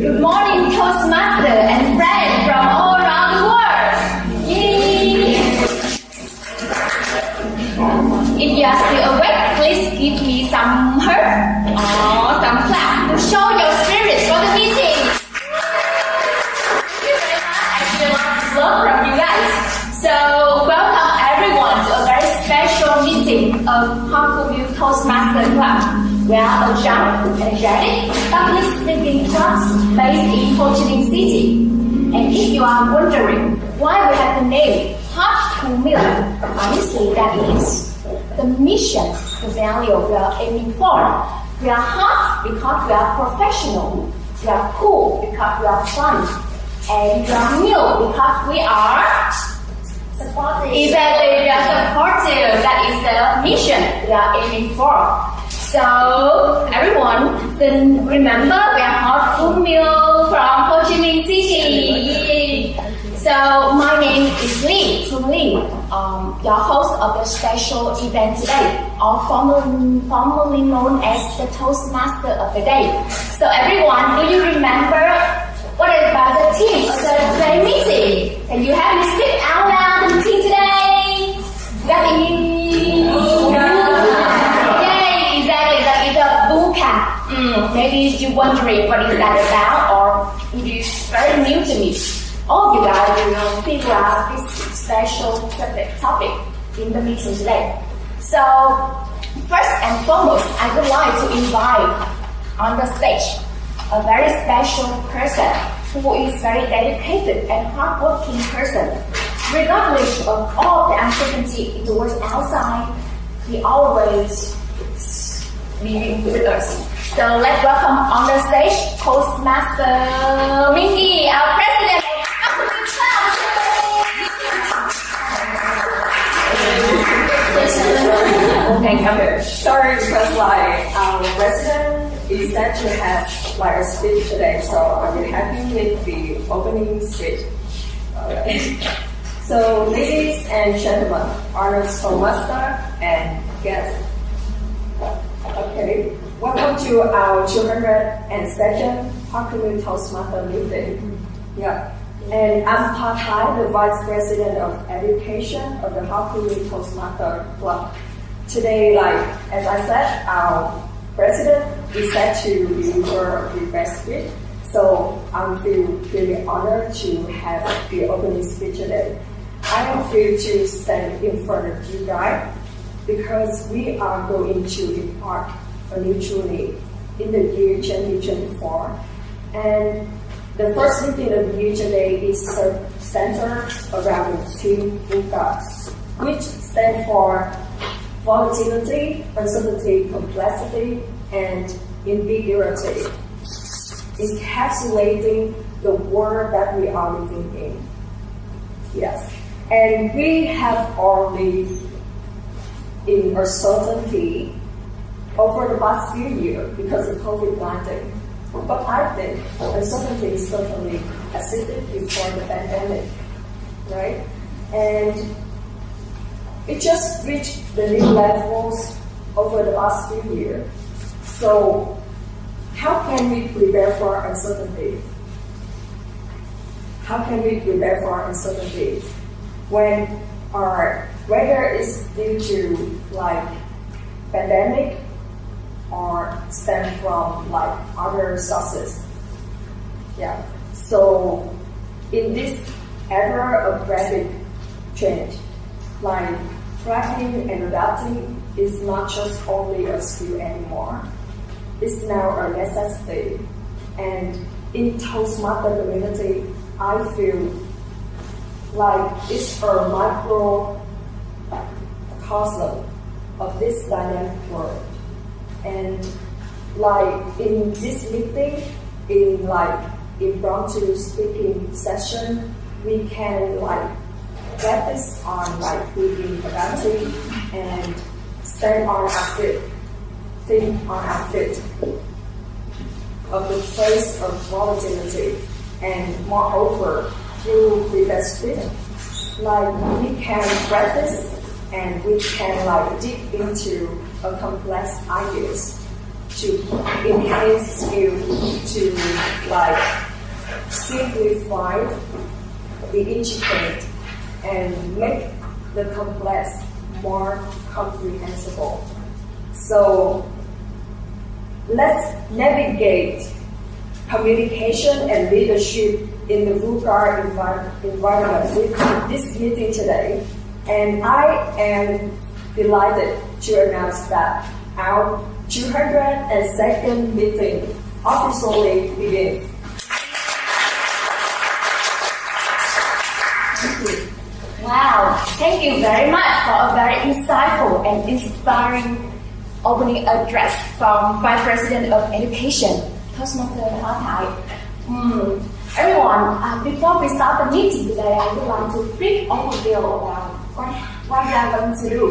Good morning, Toastmasters and friends from all around the world. Yay! If you are still awake, please give me some heart or some clap to show your spirit for the meeting. Thank you very much. I feel love from you guys. So, welcome everyone to a very special meeting of Harbourview Toastmasters Club. We are a young, energetic, public speaking club based in Ho Chi Minh City. And if you are wondering why we have the name Heart to Million, honestly that is the mission, the value we are aiming for. We are hot because we are professional. We are cool because we are fun. And we are new because we are supportive. Exactly, we are supportive. That is the mission we are aiming for. So, everyone, then remember we are Hot Food Meal from Ho Chi Minh City. So, my name is Lee, your host of the special event today, or formerly known as the Toastmaster of the Day. So, everyone, do you remember what about the theme of the today meeting? Can you help me speak out loud the theme today? That is VUCA. Maybe you're wondering what is that about, or it is very new to me. All of you guys will figure out this special subject topic in the meeting today. So, first and foremost, I would like to invite on the stage a very special person who is very dedicated and hardworking person. Regardless of all the uncertainty in the world outside, he always living with us. So let's welcome on the stage Toastmaster Minh, our president of Okay, sorry because our president is set to have a speech today, so I'm really happy with the opening speech. So ladies and gentlemen, honored Toastmaster and guests. Okay, welcome to our 202nd Harbourview Toastmaster meeting. Yeah, and I'm Pat Hai, the Vice President of Education of the Harbourview Toastmaster Club. Today, as I said, our President is set to deliver the best speech, so I'm really honored to have the opening speech today. I am thrilled to stand in front of you guys because we are going to embark a new journey in the year 2024. And the first meeting of the year today is centered around the theme VUCA, which stands for volatility, uncertainty, complexity, and ambiguity, encapsulating the world that we are living in. Yes, and we have all lived in uncertainty over the past few years because of COVID-19. But I think uncertainty certainly existed before the pandemic, right? And it just reached the new levels over the past few years. So how can we prepare for uncertainty? How can we prepare for uncertainty when whether it's due to pandemic or stem from other sources? Yeah. So in this era of rapid change, thriving and adapting is not just only a skill anymore. It's now a necessity. And in Toastmaster community, I feel it's a microcosm of this dynamic world. And in this meeting, in impromptu speaking session, we can practice on being productive and stand on our feet, think on our feet of the place of volatility, and moreover, through the best speech, we can practice and we can dig into a complex ideas to enhance skill to like simplify the intricate and make the complex more comprehensible. So let's navigate communication and leadership in the VUCA environment with this meeting today. And I am delighted to announce that our 202nd meeting officially begins. Wow, thank you very much for a very insightful and inspiring opening address from Vice President of Education, Toastmaster Thai. Everyone, before we start the meeting today, I would like to brief overview about what we are going to do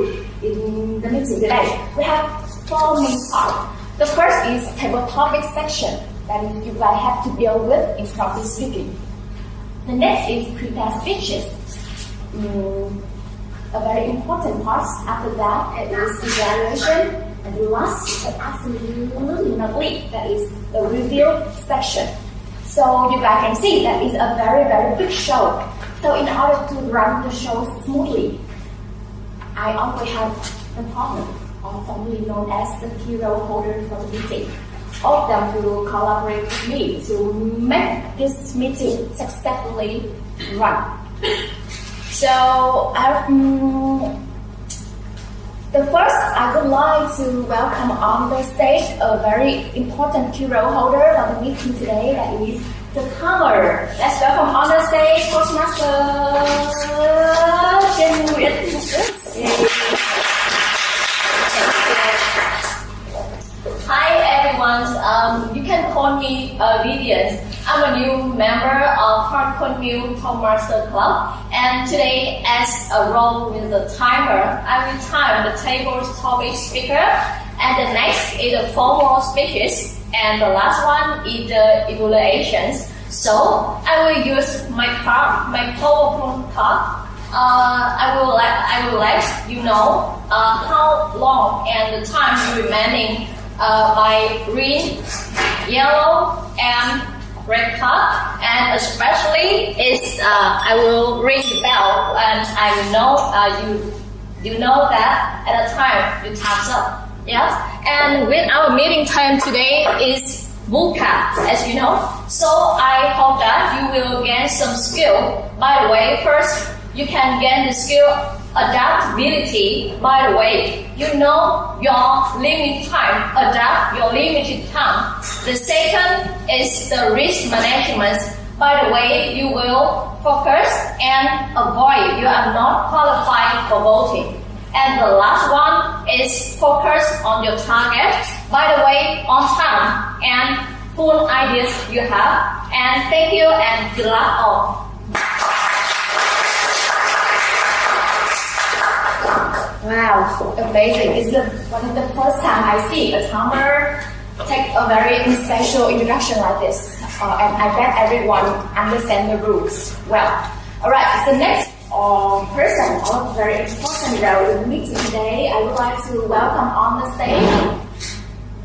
in the meeting today. We have 4 main parts. The first is table topic section that you guys have to deal with in public speaking. The next is prepare speeches. A very important part after that is evaluation, and the last but absolutely not least, that is the review section. So you guys can see that is a very, very big show. So in order to run the show smoothly, I always have a partner, or formerly known as the hero holder for the meeting. All of them will collaborate with me to make this meeting successfully run. So the first, I would like to welcome on the stage a very important hero holder of the meeting today, that is the comer. Let's welcome on the stage Toastmaster Hi everyone, you can call me Vivian. I'm a new member of Hardcore New Toastmaster Club, and today, as a role with the timer, I will time the table's topic speaker, and the next is the formal speeches, and the last one is the evaluations. So I will use my PowerPoint card. I will let you know how long and the time remaining by green, yellow, and red card, and especially is I will ring the bell, and I will know you know that at a time you time's up. Yes, and with our meeting time today is VUCA, as you know. So I hope that you will gain some skill. By the way, first you can gain the skill adaptability. By the way, you know your limited time, adapt your limited time. The second is the risk management. By the way, you will focus and avoid you are not qualified for voting. And the last one is focus on your target. By the way, on time and full ideas you have. And thank you and good luck all. Wow, amazing. It's one of the first time I see a timer take a very special introduction like this. And I bet everyone understands the rules well. Alright, the next person of very important role in the meeting today, I would like to welcome on the stage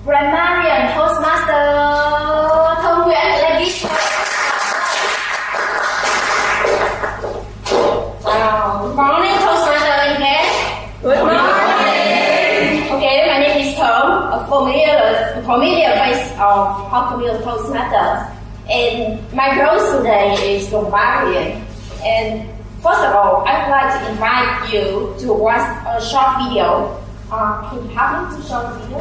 Grammarian Toastmaster Thông Nguyễn, ladies. Good morning, Toastmaster and guests. Good morning. Okay, my name is Tom, a familiar face of Hardcore Toastmasters, and my role today is Grammarian. And first of all, I'd like to invite you to watch a short video. Can you help me to show the video?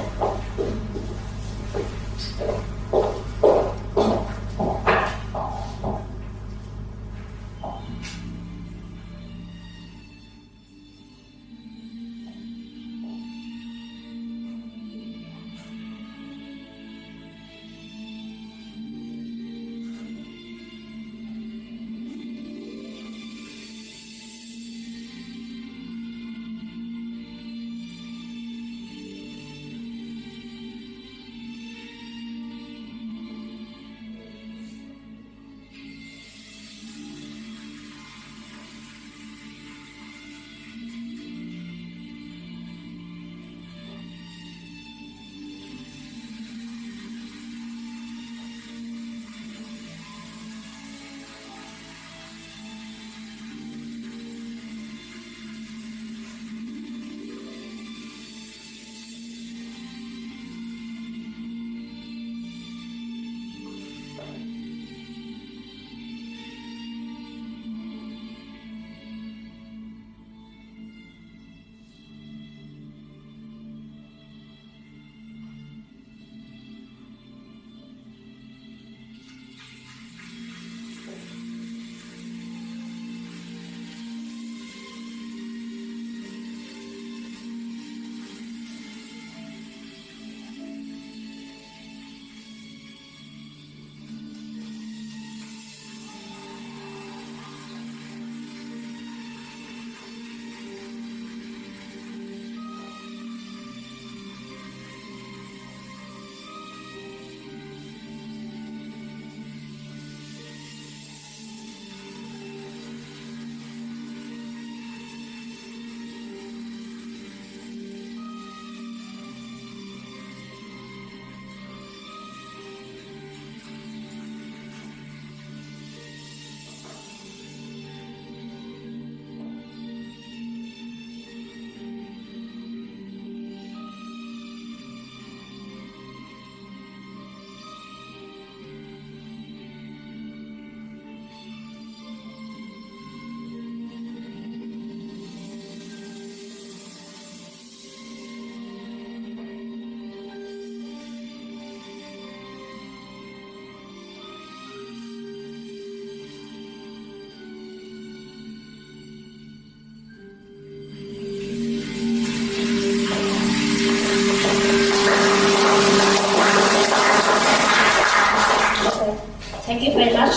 thank you very much.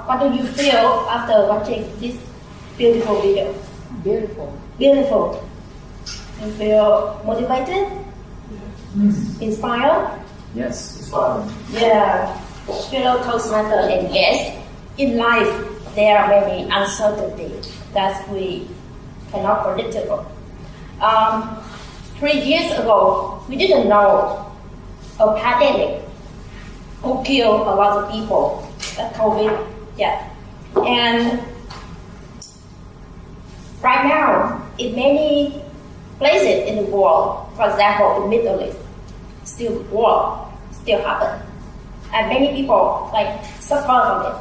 What do you feel after watching this beautiful video? Beautiful. Beautiful. You feel motivated? Inspired? Yes, it's fun. Yeah. Fellow Toastmasters, and yes, in life there are many uncertainties that we cannot predict. 3 years ago, we didn't know a pandemic who killed a lot of people, that COVID, yeah. And right now, in many places in the world, for example, in Middle East, still war still happen, and many people suffer from it.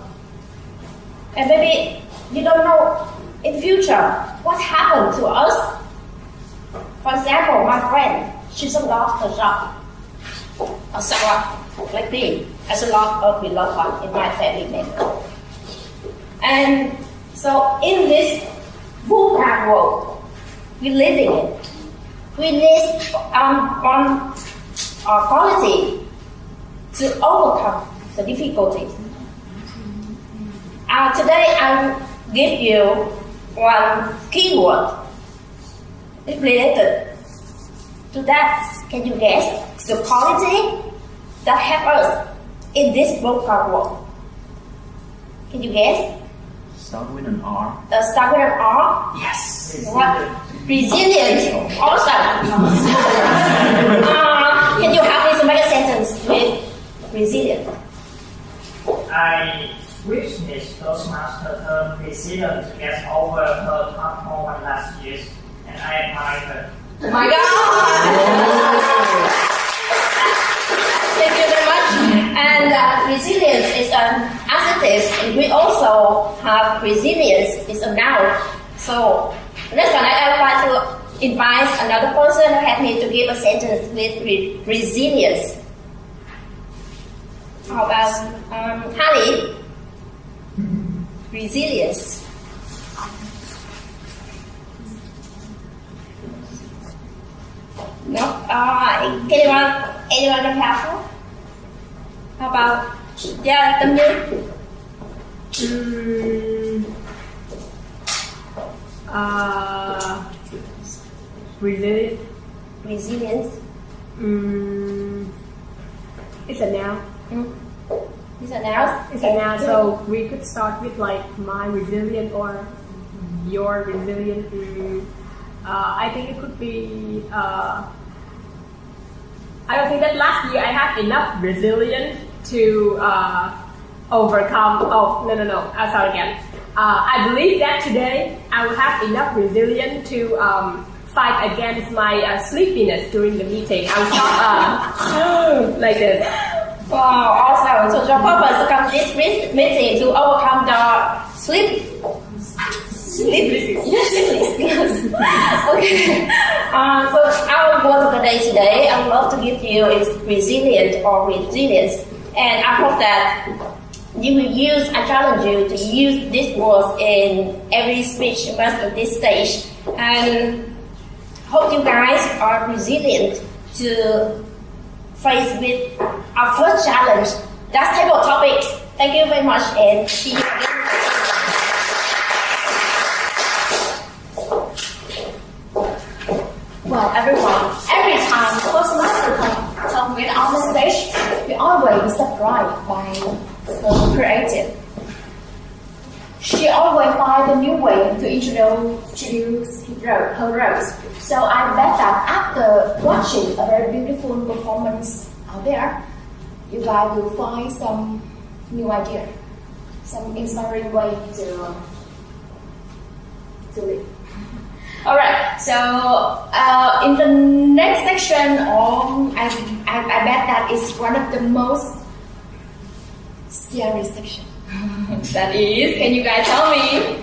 And maybe you don't know in future what happened to us. For example, my friend, she just lost her job. Or someone like me has a lot of beloved one in my family member. And so in this VUCA world we live in it, we need one quality to overcome the difficulties. Today I give you one keyword related to that. Can you guess the quality that help us in this VUCA world? Can you guess? Start with an R. Start with an R? Yes! What? Resilient. Awesome. Can you help me to make a sentence with resilient? I witnessed Toastmasters term resilient to get over her tough moment last year, and I admire her. Oh my God! Thank you very much. And resilience is an adjective, and we also have resilience is a noun. So next one, I would like to invite another person to help me to give a sentence with resilience. How about Harry? Resilience. No? Anyone can help? How about Tâm Như? Resilient. Resilience. It's a noun. Is a noun? It's a noun. So we could start with my resilient or your resilient. I think it could be. I don't think that last year I had enough resilience to overcome. Oh no! I'll start again. I believe that today I will have enough resilience to fight against my sleepiness during the meeting. I will stop like this. Wow, awesome. So your purpose to come this meeting to overcome the sleep. Yes. Okay. So our word today, I would love to give you is resilient or resilience, and I hope that you will use. I challenge you to use these words in every speech at this stage, and hope you guys are resilient to face with our first challenge. That's table topics. Thank you very much, and see you again. Well, everyone, every time Toastmasters come with on the stage, we always surprised by the creative. She always finds a new way to introduce her roles. So I bet that after watching a very beautiful performance out there, you guys will find some new idea, some inspiring way to live. Alright, so in the next section, I bet that is one of the most scary section. That is, can you guys tell me?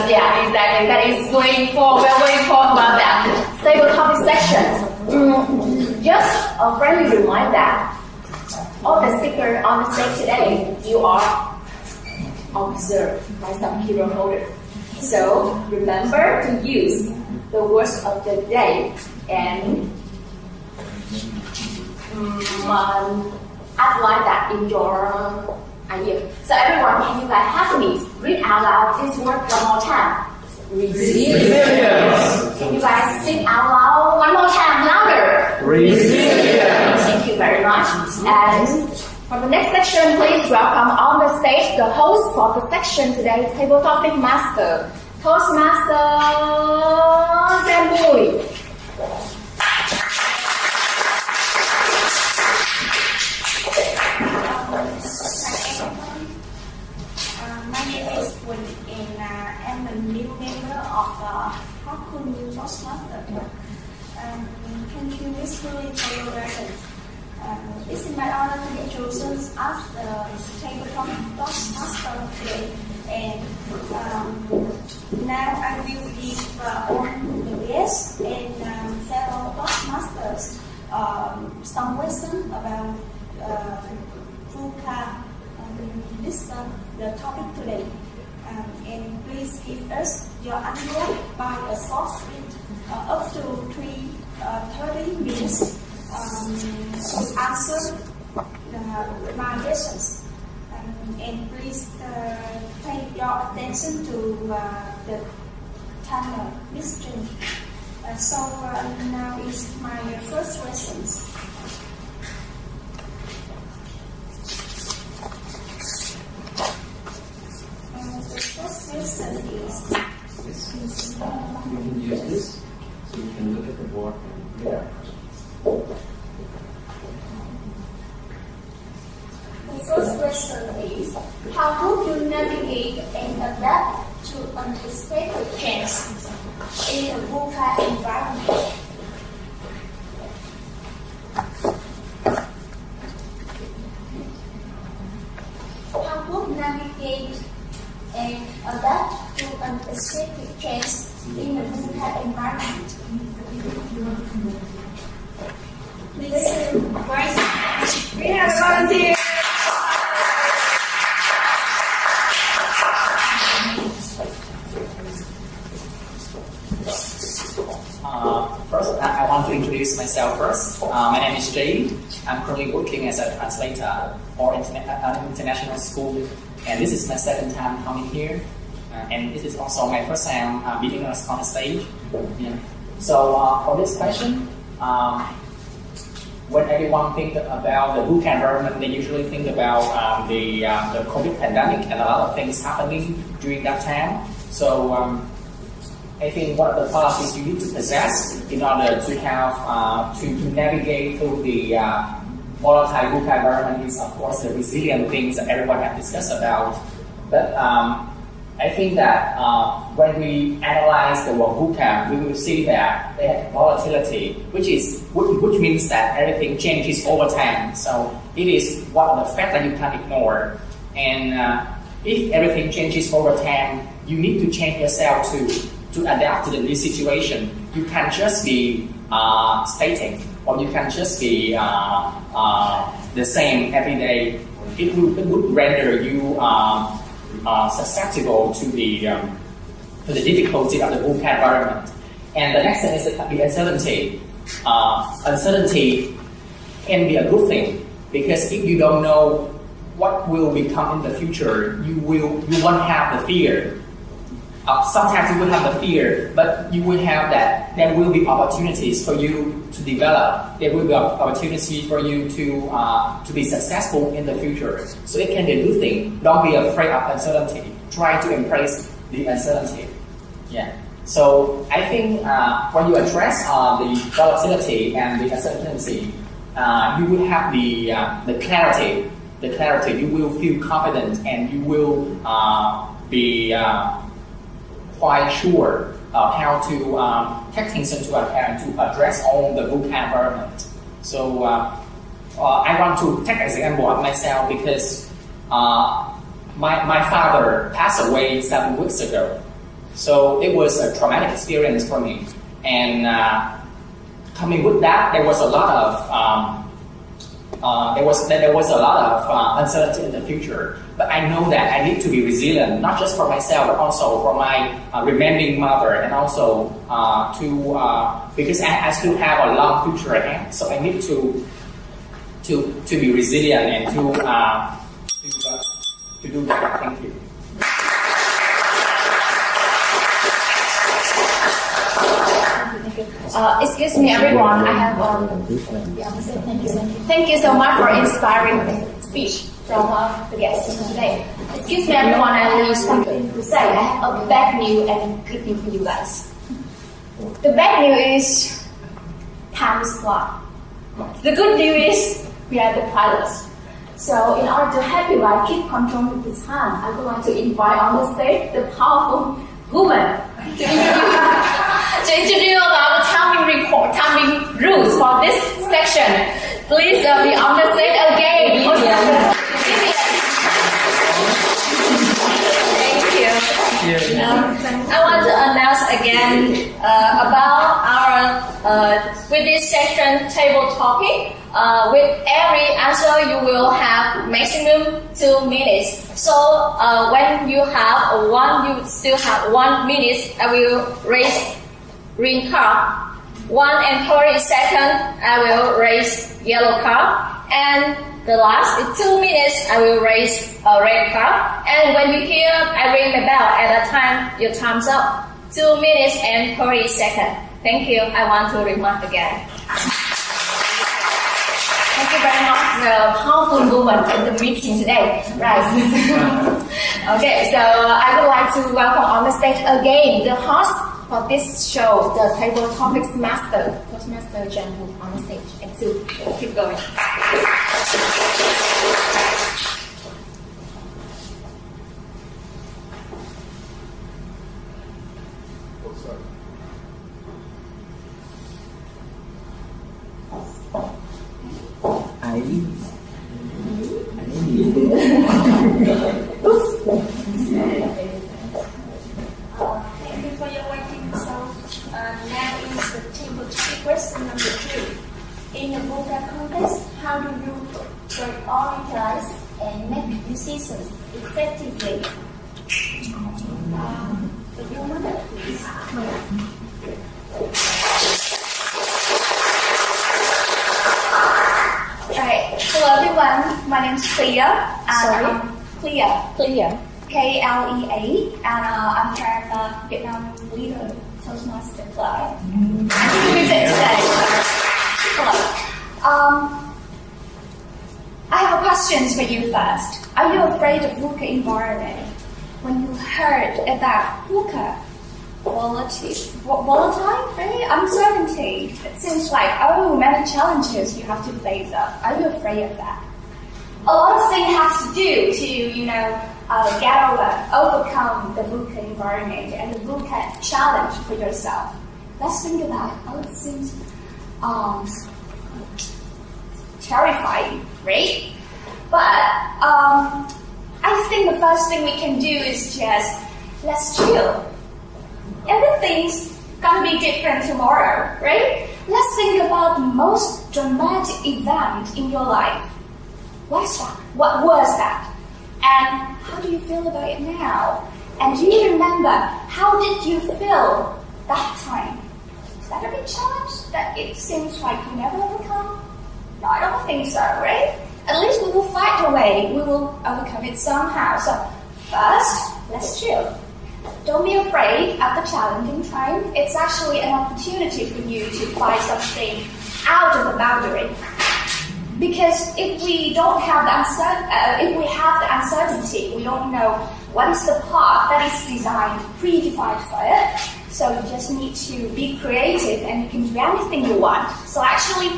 Yeah, exactly. That is going for, we're going to talk about that. Table topic section. Just a friendly reminder, all the speakers on the stage today, you are observed by some hero holder. So remember to use the words of the day and outline that in your idea. So everyone, can you guys help me read out loud this word one more time? Resilience. Can you guys sing out loud one more time, louder? Resilience. Thank you very much. And for the next section, please welcome on the stage the host for the section today, Table Topic Master, Toastmaster Bùi. My name is Quỳnh and I'm a new member of Hot Cool New Toastmasters. Thank you, Miss Julie, for your guidance. It's my honor to be chosen as the tabletop Toastmaster today. And now I will give on the guests and fellow Toastmasters some wisdom about VUCA. Listen the topic today, and please give us your answer by a short speech up to 30 minutes to answer my questions. And please pay your attention to the timer, Miss Jane. So now is my first questions. The first question is. You can use this so you can look at the board and read out questions. The first question is, how would you navigate and adapt to unexpected changes in a VUCA environment? How would you navigate and adapt to unexpected changes in a VUCA environment? Please, We have a volunteer. First, I want to introduce myself first. My name is Jay. I'm currently working as a translator for an international school, and this is my second time coming here. And this is also my first time being on the stage. Yeah. So for this question, when everyone thinks about the VUCA environment, they usually think about the COVID pandemic and a lot of things happening during that time. So I think one of the qualities you need to possess in order to have to navigate through the volatile VUCA environment is, of course, the resilient things that everyone has discussed about. But I think that when we analyze the word VUCA, we will see that they have volatility, which means that everything changes over time. So it is one of the facts that you can't ignore. And if everything changes over time, you need to change yourself to adapt to the new situation. You can't just be static, or you can't just be the same every day. It would render you susceptible to the difficulty of the VUCA environment. And the next thing is the uncertainty. Uncertainty can be a good thing, because if you don't know what will become in the future, you won't have the fear. Sometimes you will have the fear, but you will have that there will be opportunities for you to develop. There will be opportunity for you to be successful in the future. So it can be a good thing. Don't be afraid of uncertainty. Try to embrace the uncertainty. Yeah. So I think when you address the volatility and the uncertainty, you will have the clarity. The clarity. You will feel confident, and you will be quite sure of how to take things into account to address all the VUCA environment. So I want to take an example of myself, because my father passed away 7 weeks ago. So it was a traumatic experience for me. And coming with that, there was a lot of uncertainty in the future. But I know that I need to be resilient, not just for myself, but also for my remaining mother, and also because I still have a long future ahead. So I need to to be resilient and to do that. Thank you. Excuse me, everyone. I have thank you so much for inspiring speech from the guests today. Excuse me, everyone. I have something to say. I have a bad news and good news for you guys. The bad news is time is flat. The good news is we are the pilots. So in order to help you guys keep controlling the time, I would like to invite on the stage the powerful woman to introduce about the timing rules for this section. Please be on the stage again. Thank you. I want to announce again about our with this section table topic. With every answer, you will have maximum 2 minutes. So when you have you still have 1 minute. I will raise green card. 1 and 30 seconds, I will raise yellow card. And the last 2 minutes, I will raise a red card. And when you hear I ring the bell at the time, your time's up. 2 minutes and 30 seconds. Thank you. I want to remark again. Thank you very much, the powerful woman in the meeting today. Right. Okay, so I would like to welcome on the stage again the host for this show, the table topics master, Toastmaster Janhu on the stage. And Sue, keep going. Thank you for your waiting. So now is the table topic question number 2. In the VUCA context, how do you prioritize and make decisions effectively? The woman, please. Right. Hello everyone, my name is Clea. Clea. K-L-E-A, and I'm from Vietnam Leader Toastmaster Club. Hello. I have questions for you first. Are you afraid of VUCA environment? When you heard about VUCA, volatile, right? Uncertainty. It seems like, many challenges you have to face up. Are you afraid of that? A lot of things have to do to, overcome the VUCA environment and the VUCA challenge for yourself. Let's think about it. It seems terrifying, right? But I think the first thing we can do is just let's chill. Everything's gonna be different tomorrow, right? Let's think about the most dramatic event in your life. What's that? What was that? And how do you feel about it now? And do you remember how did you feel that time? Is that a big challenge that it seems like you never overcome? No, I don't think so, right? At least we will find a way. We will overcome it somehow. So first, let's chill. Don't be afraid of the challenging time. It's actually an opportunity for you to find something out of the boundary. Because if we don't have the uncertainty, we don't know what is the path that is designed, predefined for it. So you just need to be creative and you can do anything you want. So actually,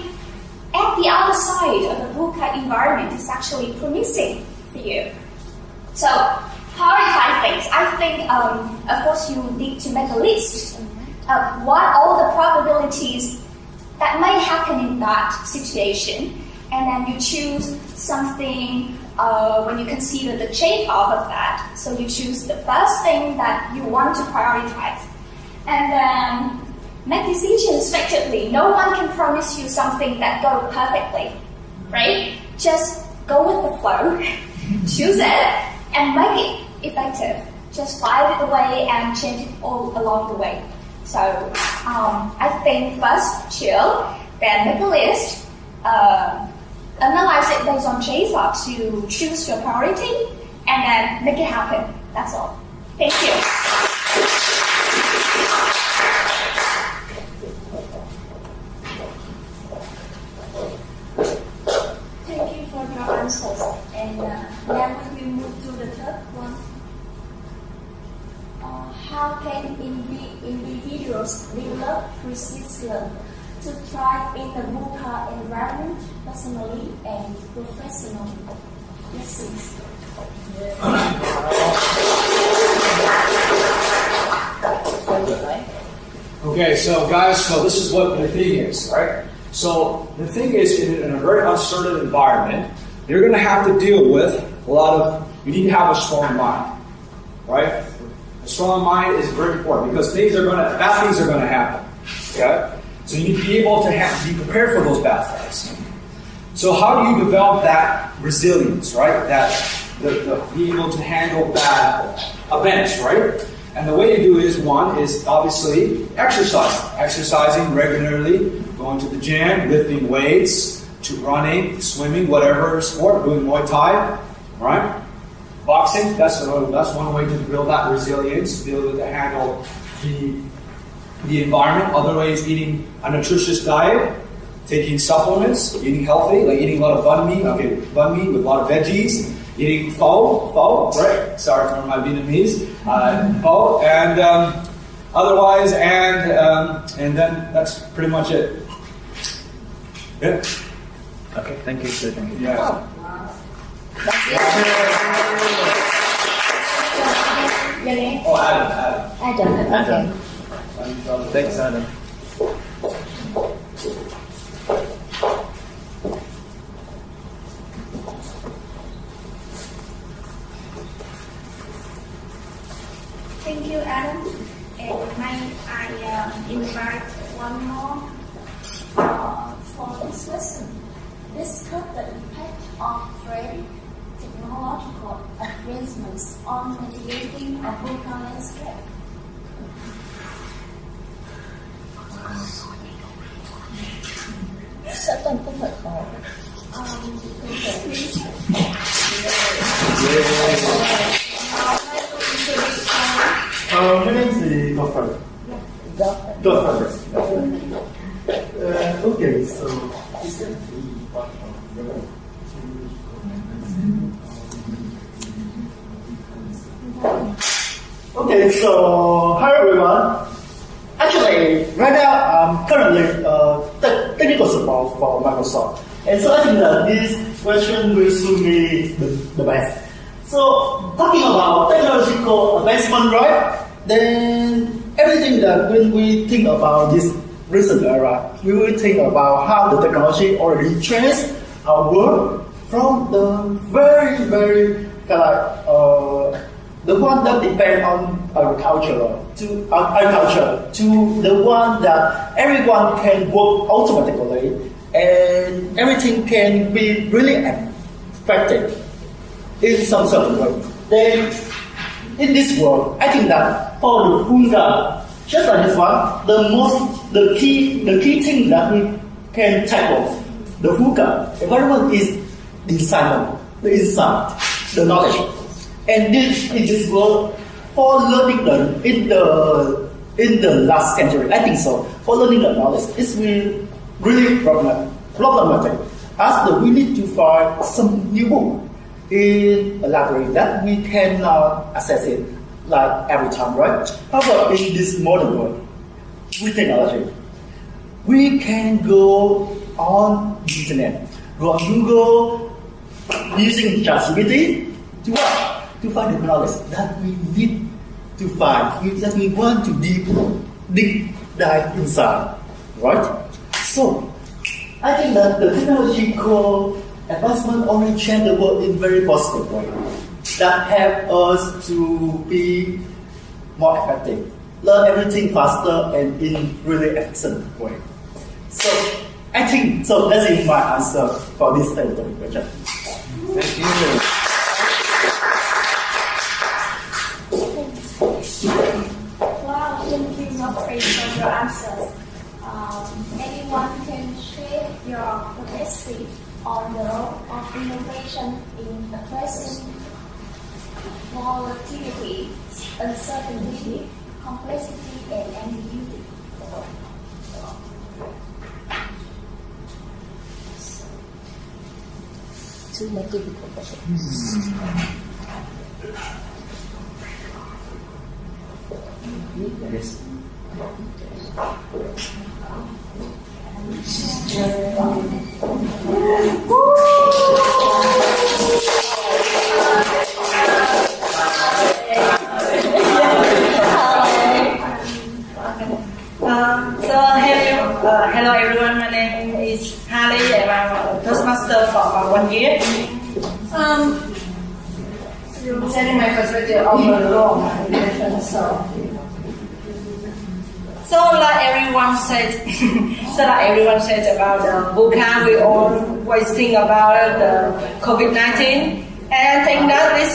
at the other side of the VUCA environment is actually promising for you. So prioritize things. I think, of course, you need to make a list of what all the probabilities that may happen in that situation. And then you choose something when you consider the trade-off of that. So you choose the first thing that you want to prioritize. And then make decisions effectively. No one can promise you something that goes perfectly, right? Just go with the flow, choose it, and make it effective. Just find it the way and change it all along the way. So I think first chill, then make a list. Another based on JSOP to choose your priority and then make it happen. That's all. Thank you. Thank you for your answers. And now we will move to the third one. How can individuals develop resilience to thrive in the VUCA environment personally and professionally? Yes, please. Okay, so guys, so this is what the thing is, right? So the thing is, in a very uncertain environment, you're going to have to deal with a lot of. You need to have a strong mind, right? A strong mind is very important because bad things are going to happen. Okay, so you need to be able to be prepared for those bad things. So how do you develop that resilience, right? That the being able to handle bad events, right? And the way to do it is obviously exercising regularly, going to the gym, lifting weights, to running, swimming, whatever sport, doing Muay Thai, right? Boxing, that's one way to build that resilience, be able to handle the environment. Other ways, eating a nutritious diet, taking supplements, eating healthy, like eating a lot of banh mi with a lot of veggies, eating pho, right? Sorry for my Vietnamese, pho, and otherwise, and then that's pretty much it. Yeah. Okay, thank you, sir. Thank you. Yeah. Your name? Oh, Adam. Adam. Okay. Thanks, Adam. Thank you, Adam. And may I invite one more for this lesson. Discuss the impact of great technological advancements on mitigating a VUCA landscape. Sẽ cần không phải khó. My name is Gopher. Gopher. Okay, so hi everyone. Actually, right now I'm currently technical support for Microsoft, and so I think that this question will suit me the best. So talking about technological advancement, right? Then everything that when we think about this recent era, we will think about how the technology already changed our world from the very the one that depend on agriculture to the one that everyone can work automatically and everything can be really effective in some certain way. Then in this world, I think that for the VUCA, just like this one, the key thing that we can tackle the VUCA environment is the insight, the knowledge. And this in this world, for learning in the last century, I think so. For learning the knowledge, it's really problematic. As we need to find some new book in a library that we cannot access it like every time, right? However, in this modern world, with technology, we can go on the internet, go on Google, using ChatGPT to what? To find the knowledge that we need to find, that we want to dive inside, right? So, I think that the technological advancement only change the world in very positive way that help us to be more effective, learn everything faster and in really efficient way. So I think so. That is my answer for this question. Thank you. Wow, thank you, Geoffrey, for your answers. Anyone can share your perspective on the role of innovation in addressing volatility, uncertainty, complexity, and ambiguity. Too much difficult questions. Yes. Hello everyone, my name is Harley and I'm a Toastmaster for about 1 year. Sharing my perspective of the role of innovation. So like everyone said, about the VUCA, we always think about the COVID-19, and I think that this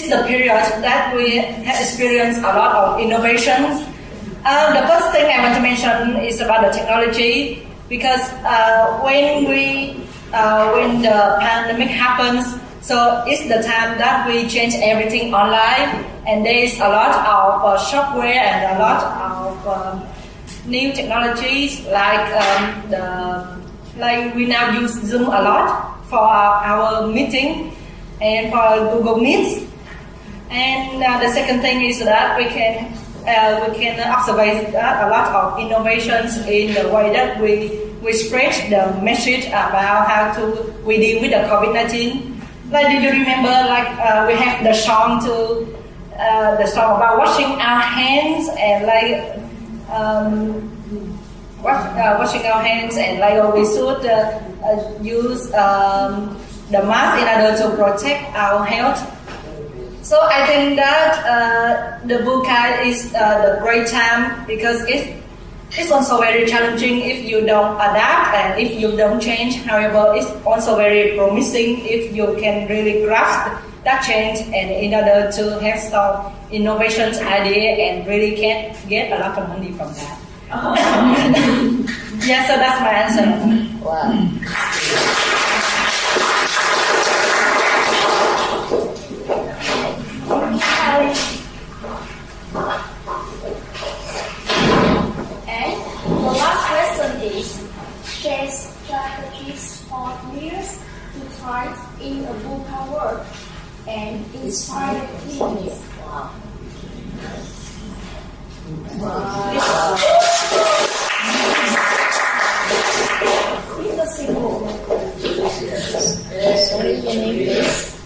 is the period that we have experienced a lot of innovations. The first thing I want to mention is about the technology, because when the pandemic happens, so it's the time that we change everything online, and there is a lot of software and a lot of new technologies like we now use Zoom a lot for our meeting and for Google Meets. And the second thing is that we can observe a lot of innovations in the way that we spread the message about how to we deal with the COVID-19. Like, do you remember, we have the song about washing our hands and washing our hands, and we should use the mask in order to protect our health. So I think that the VUCA is the great time, because it's also very challenging if you don't adapt and if you don't change. However, it's also very promising if you can really grasp that change and in order to have some innovations idea and really can get a lot of money from that. Yeah, so that's my answer. Wow. And the last question is, share strategies for leaders to thrive in a VUCA world and inspire teams. Wow. It's a simple. Sorry, your name is?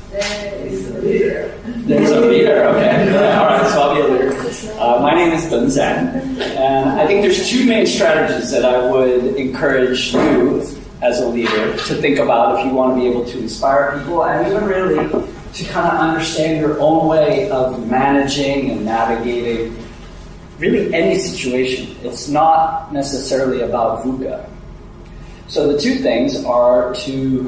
There's a leader, okay. All right, so I'll be a leader. My name is Ben Zhang, and I think there's two main strategies that I would encourage you as a leader to think about if you want to be able to inspire people, and even really to kind of understand your own way of managing and navigating really any situation. It's not necessarily about VUCA. So the two things are to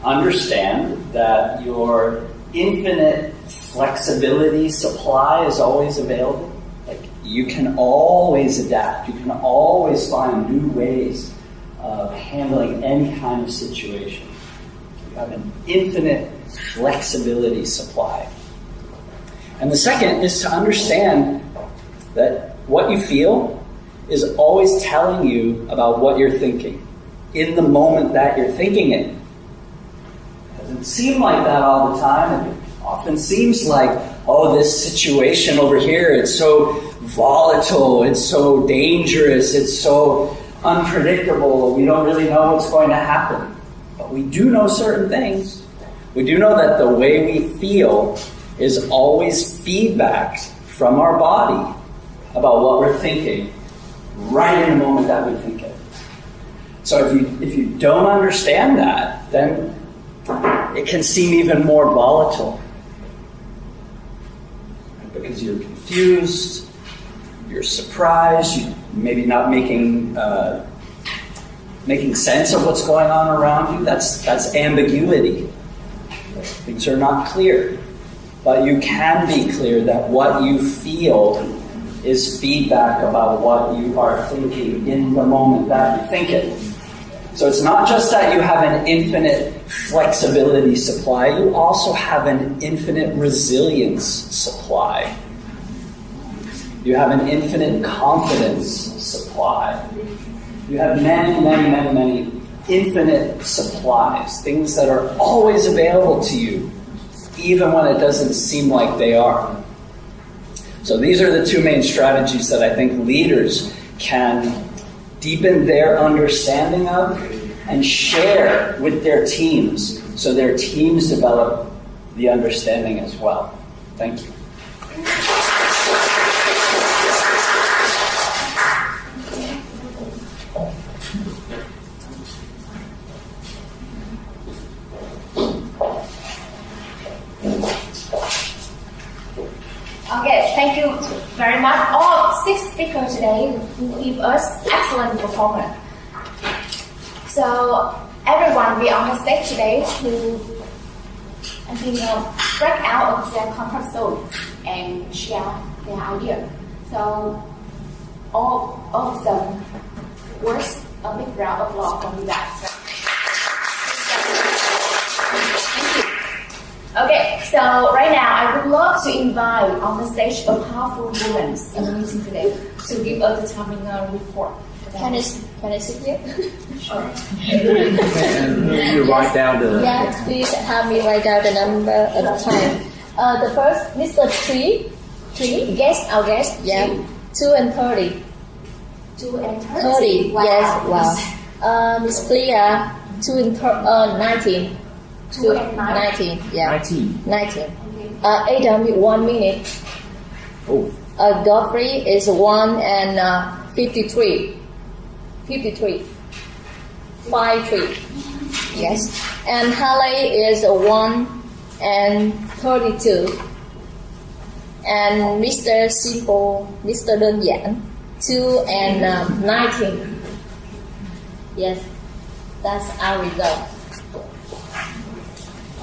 understand that your infinite flexibility supply is always available. Like, you can always adapt. You can always find new ways of handling any kind of situation. You have an infinite flexibility supply. And the second is to understand that what you feel is always telling you about what you're thinking in the moment that you're thinking it. It doesn't seem like that all the time. It often seems like, oh, this situation over here, it's so volatile, it's so dangerous, it's so unpredictable, we don't really know what's going to happen. But we do know certain things. We do know that the way we feel is always feedback from our body about what we're thinking right in the moment that we think it. So if you don't understand that, then it can seem even more volatile. Because you're confused, you're surprised, you're maybe not making sense of what's going on around you. That's ambiguity. Things are not clear. But you can be clear that what you feel is feedback about what you are thinking in the moment that you think it. So it's not just that you have an infinite flexibility supply, you also have an infinite resilience supply. You have an infinite confidence supply. You have many infinite supplies, things that are always available to you, even when it doesn't seem like they are. So these are the two main strategies that I think leaders can deepen their understanding of and share with their teams so their teams develop the understanding as well. Thank you. Okay, thank you very much. All 6 speakers today who give us excellent performance. So everyone be on the stage today to, I think, break out of their comfort zone and share their idea. So all of them worth a big round of applause from you guys. Okay, so right now I would love to invite on the stage a powerful woman in the meeting today to give us the timing report. Can I sit here? Sure. And you write down the... Yeah, please have me write down the number at the time. The first, Mr. 3, guess, our guess, yeah, 2 and 30. 2 and 30, wow. yes, wow. Miss Clea, 2 and 19. 2 and 19. Yeah. 19. 19. Adam, 1 minute. Oh. Godfrey is 1 and 53. 53. 53. Yes. And Haley is 1 and 32. And Mr. Simple, Mr. đơn giản, 2 and 19. Yes. That's our result.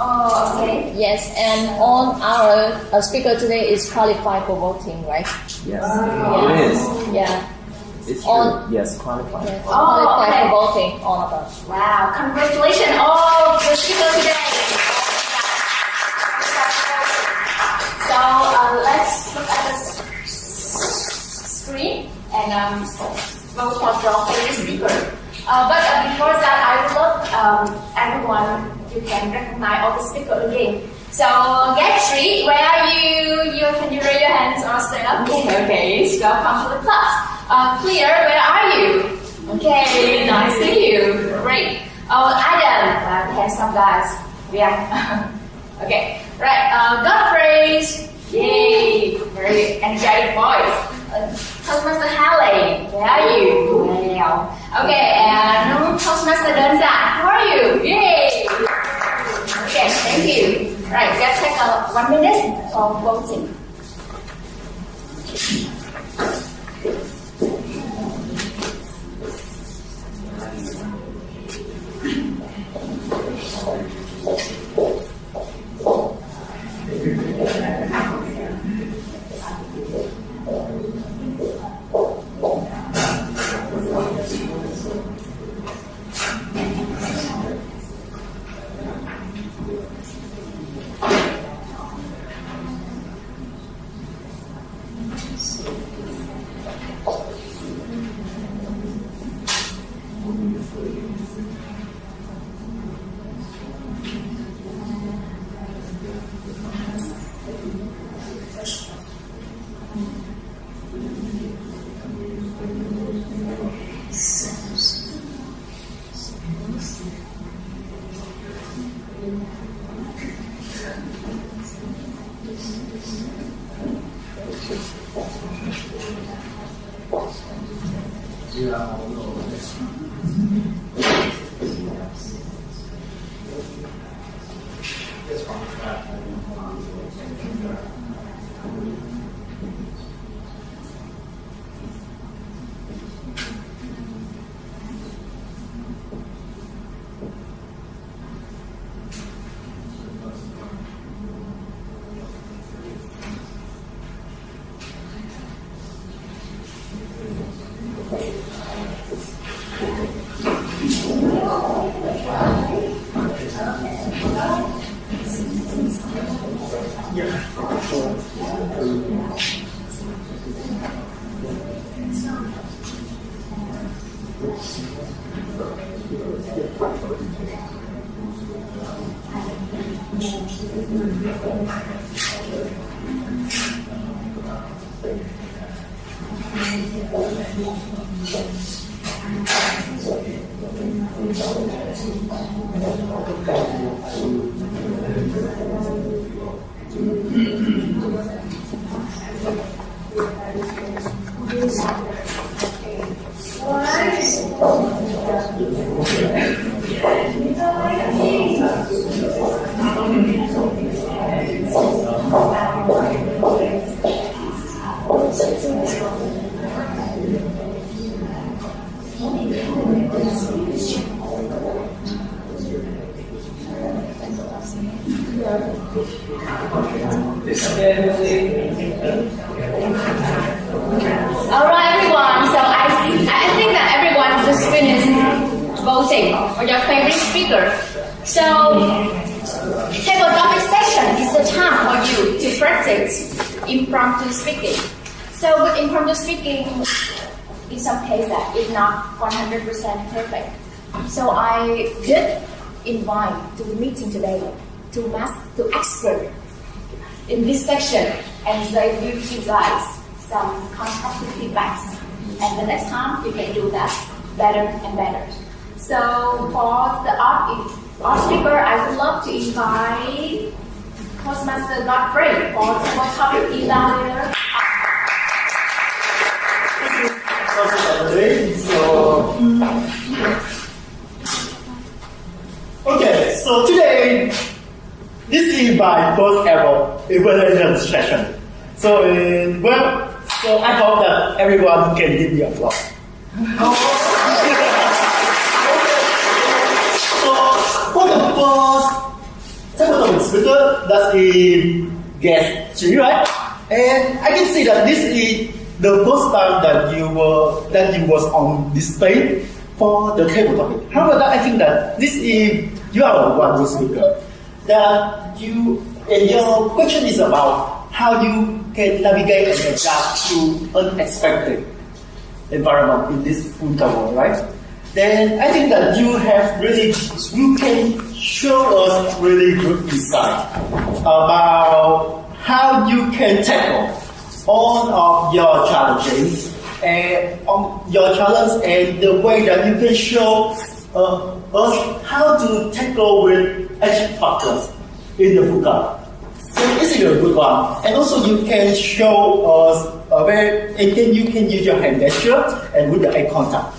Oh, okay. Yes, and all our speaker today is qualified for voting, right? Yes. Yeah. It is. Yeah. It's true. Yes, qualified. Yes. Oh, Qualified okay. for voting, all of us. Wow, congratulations all the speakers today. So let's look at the screen and vote for the favorite speaker. But before that, I would love everyone, you can recognize all the speakers again. So, Gayatri, where are you? Can you raise your hands or stand up? Okay, welcome to the class. Clear, where are you? Okay, nice to see you. Great. Oh, Adam, handsome guys. Yeah. Okay, right. Godfrey, yay, very energetic voice. Toastmaster Haley, where are you? Wow. Okay, and Toastmaster đơn giản, how are you? Yay! Okay, thank you. Right, let's take 1 minute for voting. Alright everyone, so I think that everyone just finished voting for your favorite speaker. So table topic session is the time for you to practice impromptu speaking. So with impromptu speaking, in some cases it's not 100% perfect. So I did invite to the meeting today to expert in this section, and they give you guys some constructive feedbacks. And the next time you can do that better and better. So for the art speaker, I would love to invite Toastmaster Godfrey for the topic evaluator. So today, this is my first ever evaluation session. So I hope that everyone can give me applause. So for the first technical speaker, that is guest 3, right? And I can see that this is the first time that you was on this stage for the table topic. However, I think that you are one good speaker. That your question is about how you can navigate and adapt to unexpected environment in this VUCA world, right? Then I think that you can show us really good insight about how you can tackle all of your challenges and and the way that you can show us how to tackle with action factors in the VUCA. So this is a good one. And also you can show us you can use your hand gesture and with the eye contact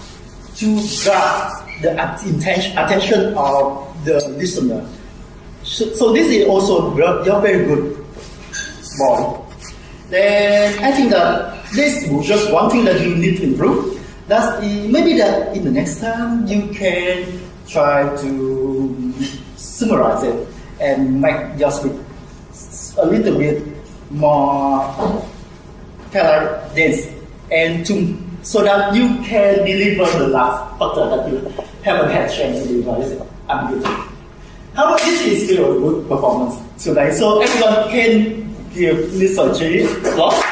to grab the attention of the listener. So this is also you're very good boy. Then I think that this was just one thing that you need to improve. Maybe that in the next time you can try to summarize it and make your speech a little bit more color dense and so that you can deliver the last factor that you haven't had chance to deliver. I'm good. However, this is still a good performance today, so everyone can give Mr. G applause.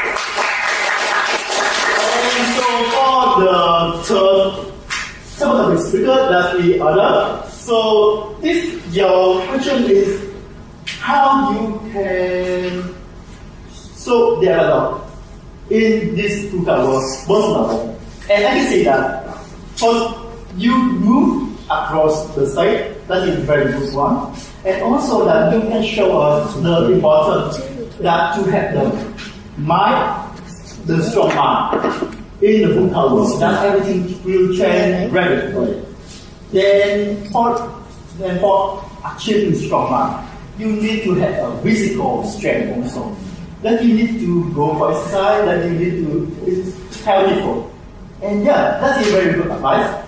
And so for the third topic speaker, that's the other. So your question is how you can develop in this VUCA world personally. And I can say that first you move across the state, that is a very good one. And also that you can show us the importance that to have the strong mind in the VUCA world, that everything will change rapidly. Then for achieving strong mind, you need to have a physical strength also. That you need to go for exercise, that you need to healthy food. And yeah, that is very good advice.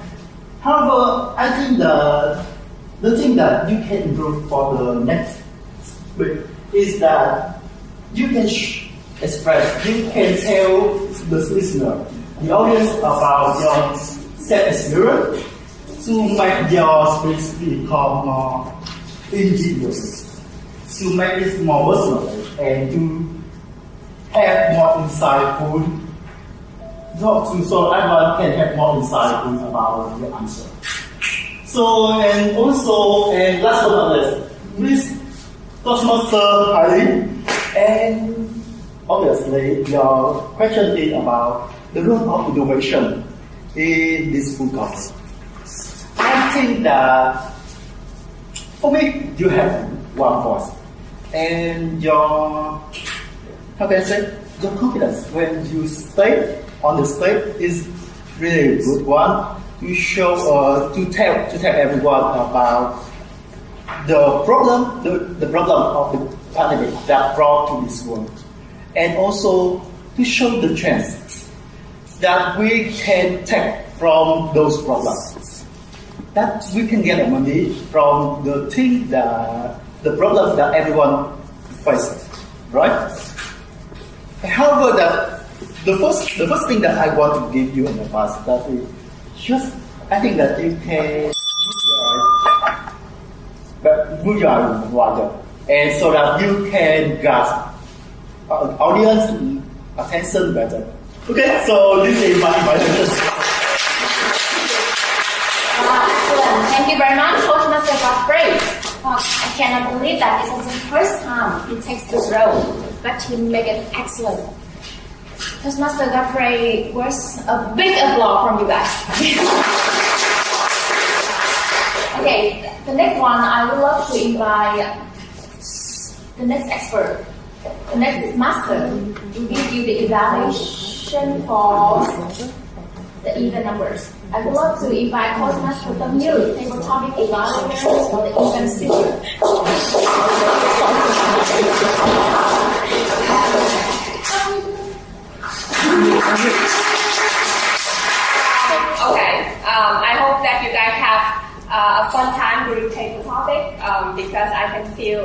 However, I think the thing that you can improve for the next week is that you can you can tell the listener, the audience about your self-experience to make your speech become more individual, to make it more personal. and to have more insightful, so everyone can have more insightful about the answer. So, and also, and last but not least, Miss Toastmaster Heidi, and obviously your question is about the role of innovation in this VUCA. I think that for me, you have one voice, and your, how can I say, your confidence when you stay on the stage is really a good one to show, to tell everyone about the problem, the problem of the pandemic that brought to this world, and also to show the chance that we can take from those problems, that we can get money from the thing that the problems that everyone faces, right? However, that the first thing that I want to give you an advice that is just, I think that you can move your water, and so that you can grasp audience attention better. Okay, so this is my suggestion. Excellent. Thank you very much, Toastmaster Godfrey. I cannot believe that this is the first time he takes this role, but he made it excellent. Toastmaster Godfrey was a big applause from you guys. Okay, the next one, I would love to invite the next expert, the next master, to give you the evaluation for the even numbers. I would love to invite Toastmaster Minh, table topic evaluators for the even speaker. Okay, I hope that you guys have a fun time during table topic because I can feel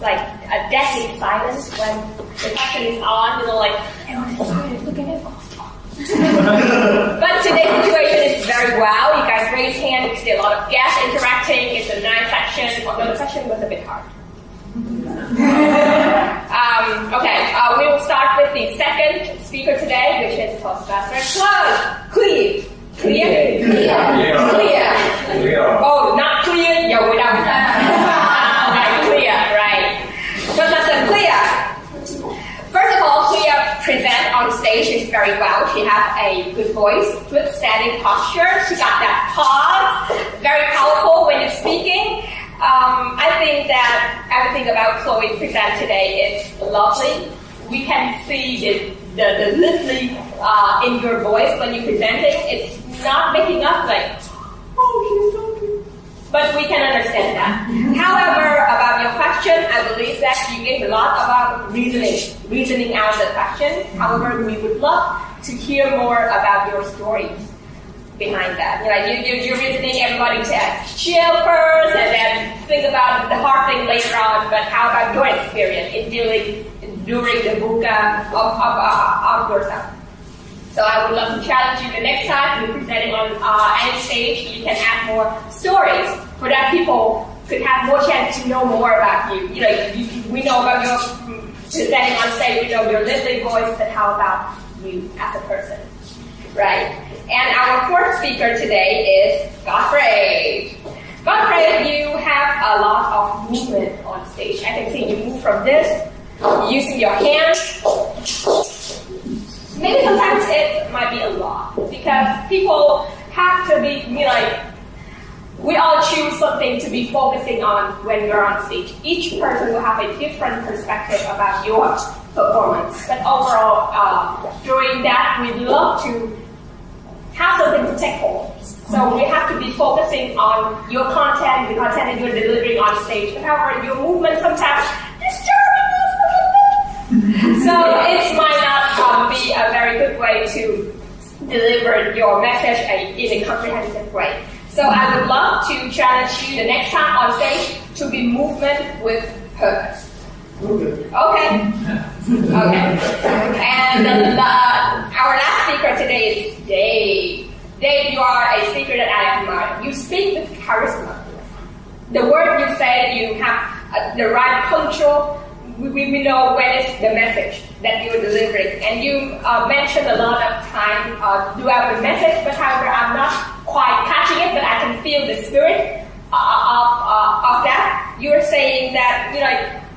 like a deathly silence when the question is on, you know, like everyone is silent looking at it. But today's situation is very well. You guys raise hand, you see a lot of guests interacting. It's a nice section, although the question was a bit hard. Okay, we will start with the second speaker today, which is Toastmasters Clear. Clear? Clear. Oh, not clear? Yeah, without clear, right. Toastmasters Clear. First of all, Clear present on stage is very well. She has a good voice, good standing posture. She got that pause, very powerful when you're speaking. I think that everything about Chloe present today is lovely. We can see the lively in your voice when you're presenting. It's not making us like, oh, she's talking. But we can understand that. However, about your question, I believe that you gave a lot about reasoning out the question. However, we would love to hear more about your story behind that. You know, you're reasoning everybody to chill first and then think about the hard thing later on, but how about your experience in dealing during the VUCA of yourself? So I would love to challenge you the next time you're presenting on any stage, you can add more stories for that people could have more chance to know more about you. You know, we know about your presenting on stage, we know your lively voice, but how about you as a person, right? And our fourth speaker today is Godfrey. Godfrey, you have a lot of movement on stage. I can see you move from this, using your hands. Maybe sometimes it might be a lot because people have to be, you know, like, we all choose something to be focusing on when we're on stage. Each person will have a different perspective about your performance. But overall, during that, we'd love to have something to take home. So we have to be focusing on your content, the content that you're delivering on stage. However, your movement sometimes disturbing us a little bit. So it might not be a very good way to deliver your message in a comprehensive way. So I would love to challenge you the next time on stage to be movement with purpose. Okay. And our last speaker today is Dave. Dave, you are a speaker that I admire. You speak with charisma. The word you say, you have the right punctual we know when is the message that you're delivering. And you mentioned a lot of time throughout the message, but however, I'm not quite catching it, but I can feel the spirit of that. You're saying that,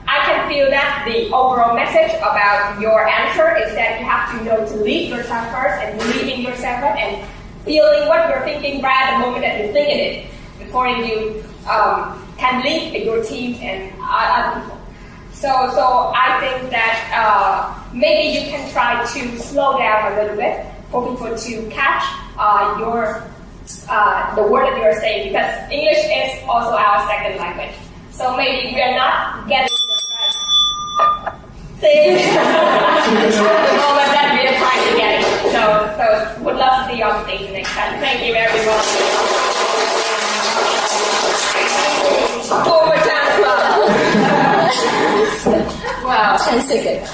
I can feel that the overall message about your answer is that you have to know to lead yourself first and believe in yourself first and feeling what you're thinking right at the moment that you're thinking it before you can lead your team and other people. So I think that maybe you can try to slow down a little bit for people to catch the word that you're saying, because English is also our second language. So maybe we are not getting the right thing at the moment that we are trying to get it. So would love to see you on stage next time. Thank you, everyone. Overtime club. Wow. 10 seconds.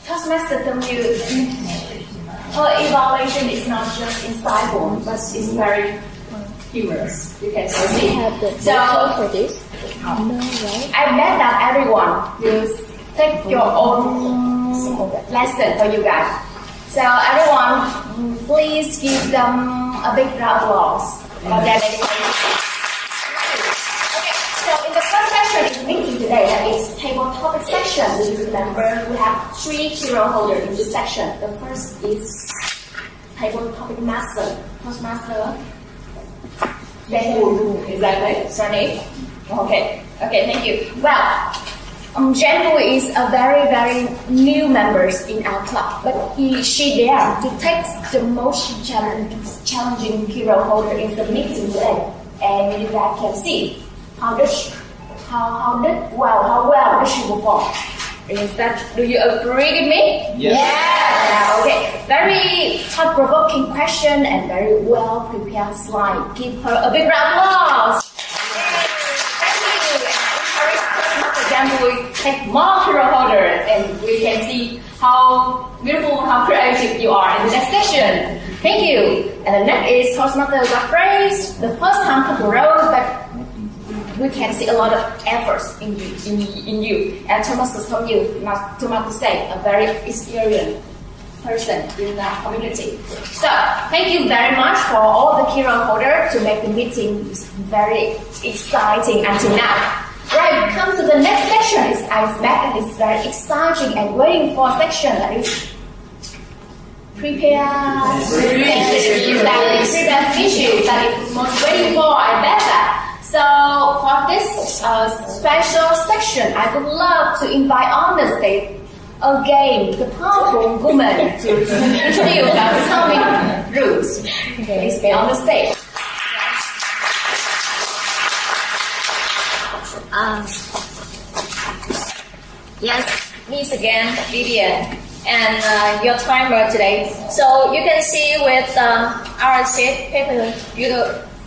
Toastmaster community. Evaluation is not just insightful, but it's very humorous. You can see. So For this? I bet that everyone will take your own lesson for you guys. So everyone, please give them a big round of applause for their dedication. Okay, so in the first section is meeting today, that is table topic section. If you remember, we have 3 hero holders in this section. The first is table topic master, Toastmaster. Is that right? Surname? Okay, thank you. Well, Janbu is a very, very new member in our club, but she dared to take the most challenging hero holder in the meeting today, and you guys can see how well she performed. Do you agree with me? Yes. Yeah. Okay. Very thought-provoking question and very well prepared slide. Give her a big round of applause. Then we take more hero holders and we can see how beautiful, how creative you are in the next session. Thank you. And the next is Toastmaster phrase. The first time couple rows, but we can see a lot of efforts in you. And Toastmaster told you not too much to say, a very experienced person in the community. So thank you very much for all the hero holders to make the meeting very exciting until now. Right, come to the next section. I expect that it's very exciting and waiting for a section that is prepare speeches that is most waiting for. I bet that. So for this special section, I would love to invite on the stage again the powerful woman to introduce our coming rules. Please be on the stage. Yes, Miss again, Vivian, and your timer today. So you can see with our sheet paper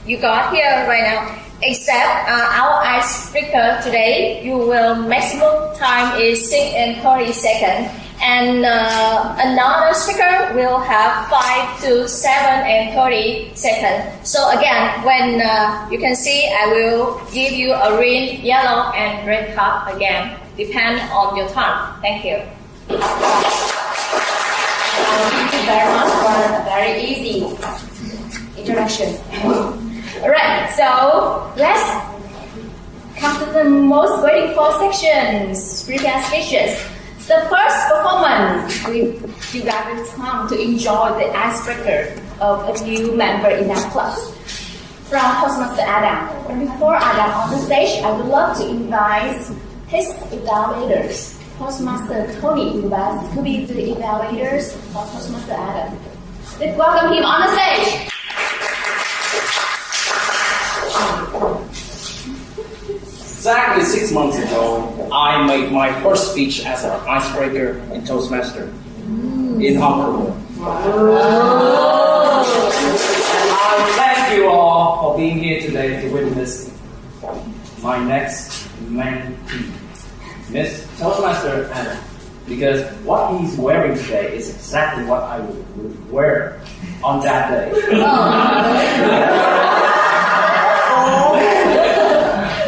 you got here right now, except our icebreaker today, you will maximum time is 6 and 30 seconds, and another speaker will have 5 to 7 and 30 seconds. So again, when you can see, I will give you a green, yellow, and red card again, depend on your time. Thank you. Thank you very much for a very easy introduction. Alright, so let's come to the most waiting for sections, prepare speeches. The first performance, you guys will come to enjoy the icebreaker of a new member in our club from Toastmaster Adam. But before Adam on the stage, I would love to invite his evaluators, Toastmaster Tony Ubas, to be the evaluators of Toastmaster Adam. Let's welcome him on the stage. Exactly 6 months ago, I made my first speech as an icebreaker in Toastmaster in Hong Kong. And I thank you all for being here today to witness my next mentee, Miss Toastmaster Anna. Because what he's wearing today is exactly what I would wear on that day.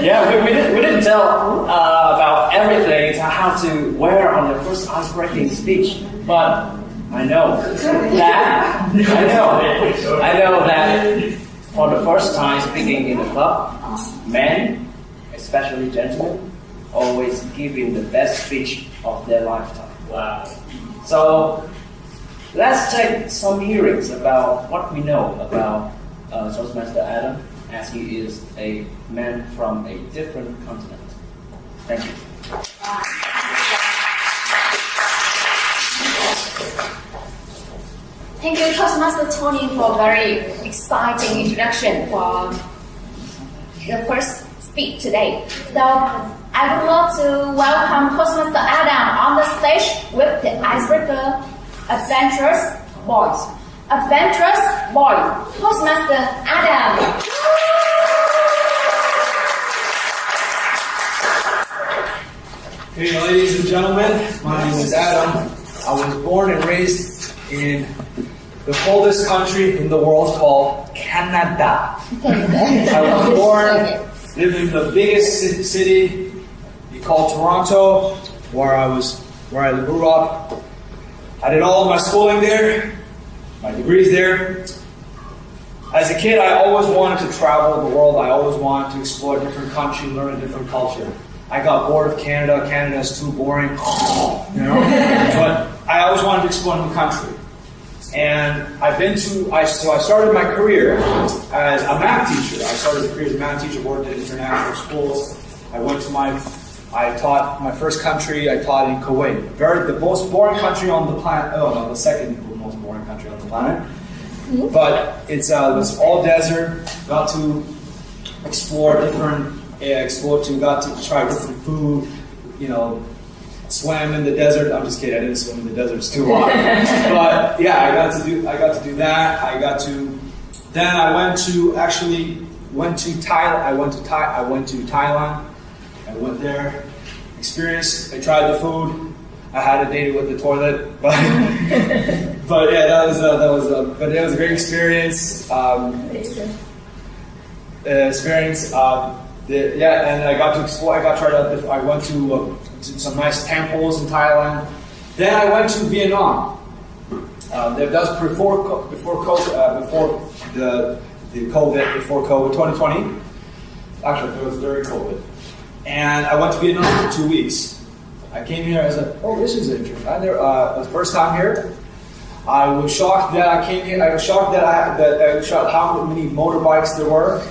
Yeah, we didn't tell about everything how to wear on their first ice-breaking speech, but I know that for the first time speaking in a club, men, especially gentlemen, always giving the best speech of their lifetime. Wow. So let's take some hearings about what we know about Toastmaster Adam, as he is a man from a different continent. Thank you. Thank you, Toastmaster Tony, for a very exciting introduction for the first speech today. So I would love to welcome Toastmaster Adam on the stage with the icebreaker Adventurous Boys. Adventurous Boy, Toastmaster Adam. Hey, ladies and gentlemen, my name is Adam. I was born and raised in the coldest country in the world called Canada. I was born, lived in the biggest city called Toronto, where I grew up. I did all of my schooling there, my degrees there. As a kid, I always wanted to travel the world. I always wanted to explore a different country, learn a different culture. I got bored of Canada. Canada is too boring, you know. But I always wanted to explore a new country. And I started my career as a math teacher. I started a career as a math teacher, worked at international schools. I taught my first country, I taught in Kuwait. The most boring country on the planet. Oh no, the second most boring country on the planet. But it was all desert. Got to explore got to try different food, you know, swam in the desert. I'm just kidding, I didn't swim in the desert, it's too hot. But yeah, I got to do that. Then I went to Thailand. I went there, experienced, I tried the food. I had a date with the toilet, but yeah, that was a great experience. And I got to explore. I went to some nice temples in Thailand. Then I went to Vietnam. That was before COVID, 2020. Actually, it was during COVID. And I went to Vietnam for 2 weeks. I came here as this is interesting. The first time here, I was shocked that I came here. I was shocked how many motorbikes there were.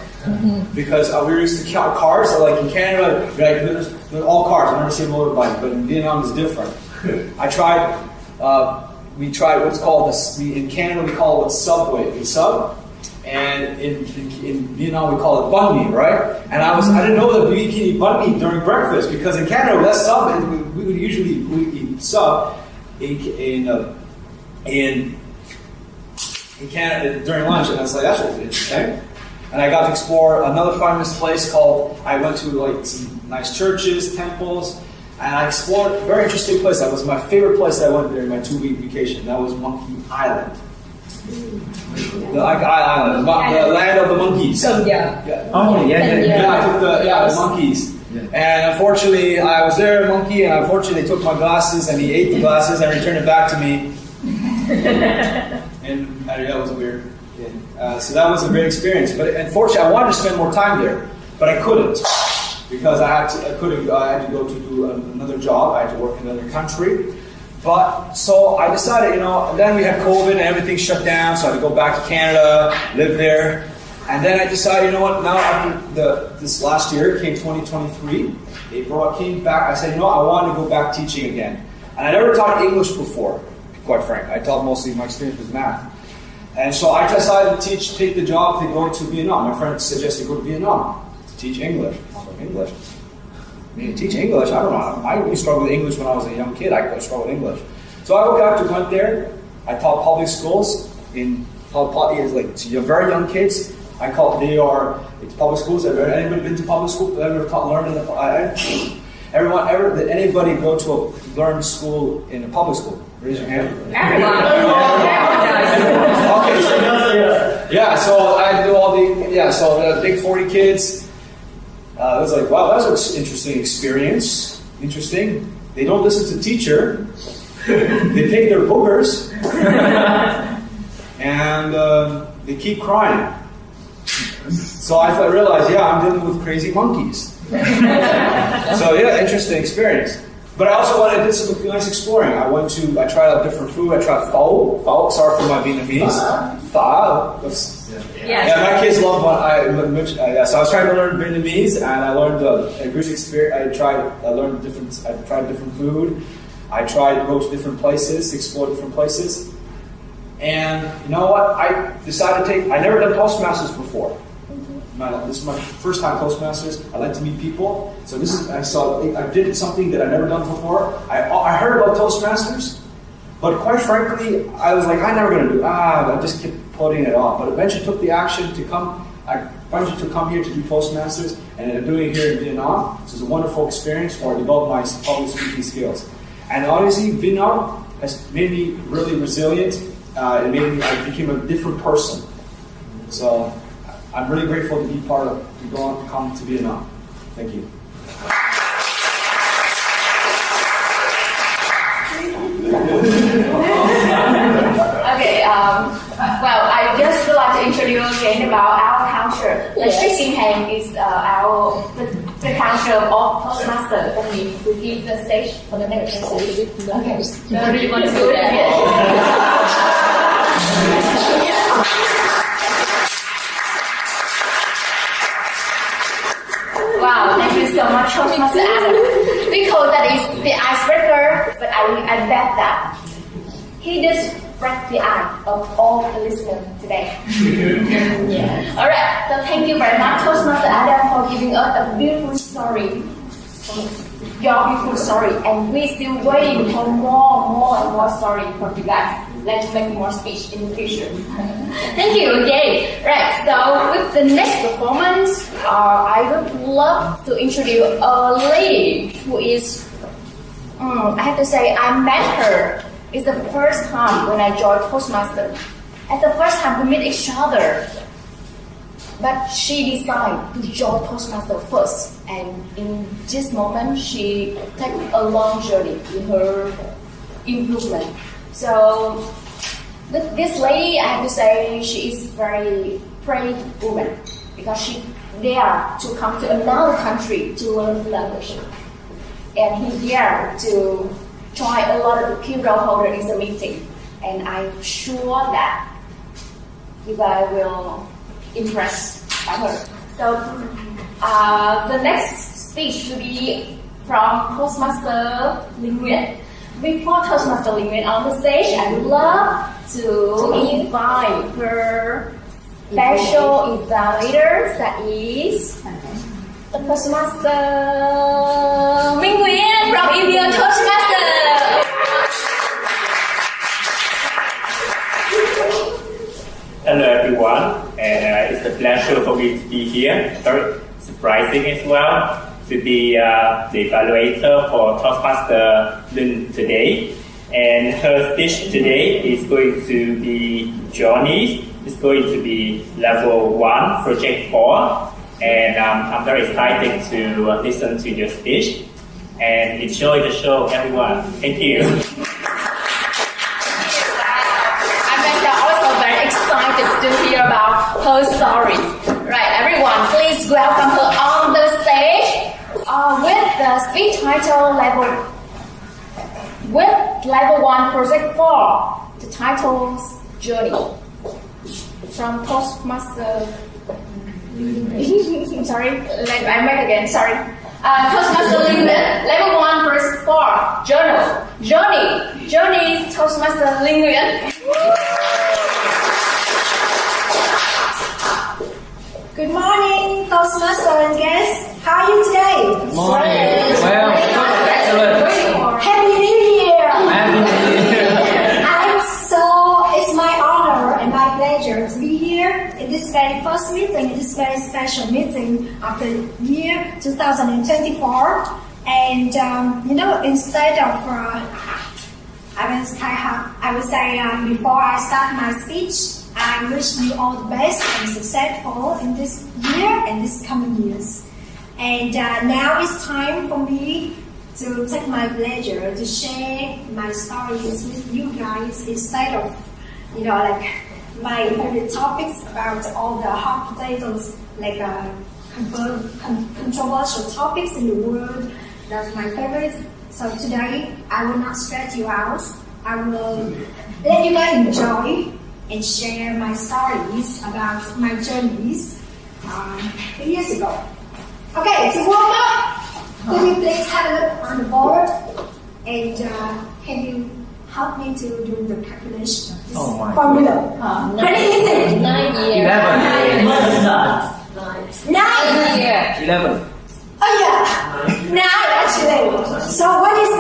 Because we were used to count cars. So like in Canada, there's all cars. I've never seen a motorbike, but in Vietnam it's different. We tried what's called in Canada we call it subway, the sub, and in Vietnam we call it banh mi, right? And I didn't know that we can eat banh mi during breakfast because in Canada that's sub, and we would usually eat sub in Canada during lunch, and I was like, that's really interesting. And I got to explore another famous place I went to like some nice churches, temples, and I explored a very interesting place. That was my favorite place I went there in my 2-week vacation. That was Monkey Island. The island, the land of the monkeys. Yeah. I took the monkeys. Yeah. And unfortunately, I was there, monkey, and unfortunately they took my glasses and he ate the glasses and returned it back to me. And that was weird. So that was a great experience, but unfortunately, I wanted to spend more time there, but I couldn't because I had to go to do another job. I had to work in another country. But so I decided, then we had COVID and everything shut down, so I had to go back to Canada, live there, and then I decided, now after this last year, it came 2023, April, I came back. I said, I want to go back teaching again, and I never taught English before. Quite frank, I taught mostly my experience with math. And so I decided to take the job to go to Vietnam. My friend suggested go to Vietnam to teach English. I was like, English? Teach English? I don't know. I really struggled with English when I was a young kid. I struggled with English. So I went there. I taught public schools it's very young kids. It's public schools. Anybody been to public school? Anybody go to learn school in a public school? Raise your hand. So I do all the big 40 kids. It was like, wow, that was an interesting experience. Interesting. they don't listen to teacher. They take their boogers and they keep crying. So I realized, yeah, I'm dealing with crazy monkeys. So yeah, interesting experience. But I also did some nice exploring. I tried out different food. I tried pho. Sorry for my Vietnamese. Pho. Yeah, my kids love what so I was trying to learn Vietnamese, and I learned a good experience. I tried different food. I tried to go to different places, explore different places. And you know what? I decided I never done Toastmasters before. This is my first time Toastmasters. I like to meet people. So I did something that I never done before. I heard about Toastmasters, but quite frankly, I was like, I'm never going to do it. I just kept putting it off. But eventually took the action to come. I eventually to come here to do Toastmasters, and I'm doing it here in Vietnam. So it's a wonderful experience where I developed my public speaking skills. And honestly, Vietnam has made me really resilient. I became a different person. So I'm really grateful to be to come to Vietnam. Thank you. Okay, well, I just would like to introduce again about our culture. The shaking hand is the culture of Toastmasters. That means to give the stage for the next person. Okay, so do you want to do that? Wow, thank you so much, Toastmaster Adam. Because that is the icebreaker, but I bet that he just break the ice of all the listeners today. Yeah. Alright, so thank you very much, Toastmaster Adam, for giving us a beautiful story. Your beautiful story, and we're still waiting for more and more story from you guys. Let's make more speech in the future. Thank you again. Right, so with the next performance, I would love to introduce a lady who is, I have to say, I met her. It's the first time when I joined Toastmasters. It's the first time we meet each other. But she decided to join Toastmasters first. And in this moment, she took a long journey in her improvement. So, this lady, I have to say, she is very brave woman because she dared to come to another country to learn the language, and he dared to try a lot of the key role holder in the meeting. And I'm sure that you guys will impressed by her. So, the next speech will be from Toastmaster Linh Nguyễn. Before Toastmaster Linh Nguyễn on the stage, I would love to invite her special evaluator, that is the Toastmaster Minh Nguyễn from India Toastmasters. Hello everyone, and it's a pleasure for me to be here. Very surprising as well to be the evaluator for Toastmaster Linh today. And her speech today is going to be Johnny's. It's going to be level 1, project 4. And I'm very excited to listen to your speech. And enjoy the show, everyone. Thank you. I'm also very excited to hear about her story. Right, everyone, please welcome her on the stage with the speech title level 1, project 4. The title's Journey. From Toastmaster. I'm sorry, I make again, sorry. Toastmaster Linh Nguyễn, level 1, project 4, Journey, Toastmaster Linh Nguyễn. Good morning, Toastmaster and guests. How are you today? Morning. Well, excellent. Happy New Year! Happy New Year. It's my honor and my pleasure to be here in this very first meeting, in this very special meeting of the year 2024. And instead of I would say before I start my speech, I wish you all the best and successful in this year and this coming years. And now it's time for me to take my pleasure to share my stories with you guys instead of, like my favorite topics about all the hot potatoes, like controversial topics in the world. That's my favorite. So today, I will not stress you out. I will let you guys enjoy and share my stories about my journeys 2 years ago. Okay, to warm up, could you please have a look on the board and can you help me to do the calculation of this formula? Pretty easy. 9 years. 11. 9 years. 11. Oh yeah, 9 actually. So what is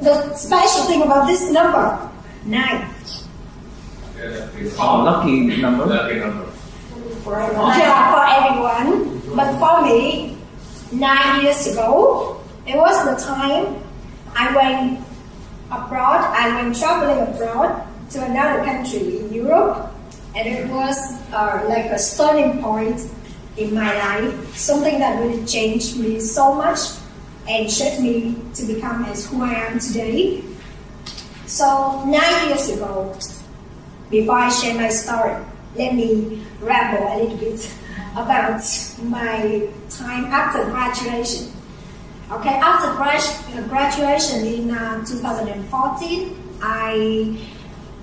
the special thing about this number? 9. Oh, lucky number. Yeah, for everyone. But for me, 9 years ago, it was the time I went abroad. I went traveling abroad to another country in Europe, and it was like a turning point in my life, something that really changed me so much and shaped me to become as who I am today. So 9 years ago, before I share my story, let me ramble a little bit about my time after graduation. Okay, after graduation in 2014, I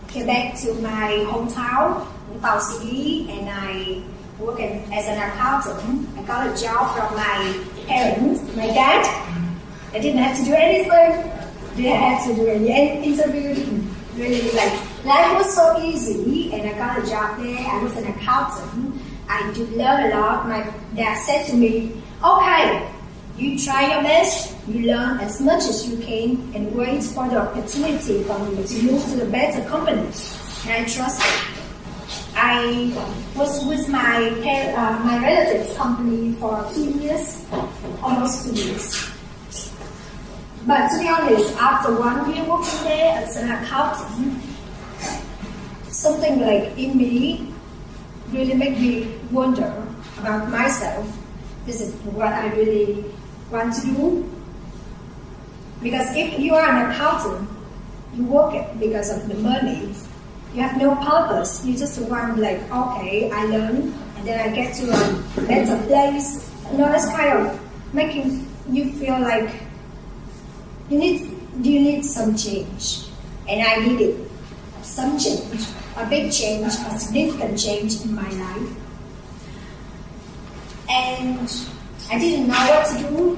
came back to my hometown, Tao City, and I worked as an accountant. I got a job from my parents, my dad. I didn't have to do anything. Didn't have to do any interview. Really, like, life was so easy, and I got a job there. I was an accountant. I did learn a lot. My dad said to me, okay, you try your best, you learn as much as you can, and wait for the opportunity for you to move to a better company. And I trusted. I was with my relative's company for 2 years, almost 2 years. But to be honest, after 1 year working there as an accountant, something like in me really made me wonder about myself. This is what I really want to do. Because if you are an accountant, you work because of the money. You have no purpose. You just want like, okay, I learn and then I get to a better place. It's kind of making you feel like you need some change. And I needed some change, a big change, a significant change in my life. And I didn't know what to do,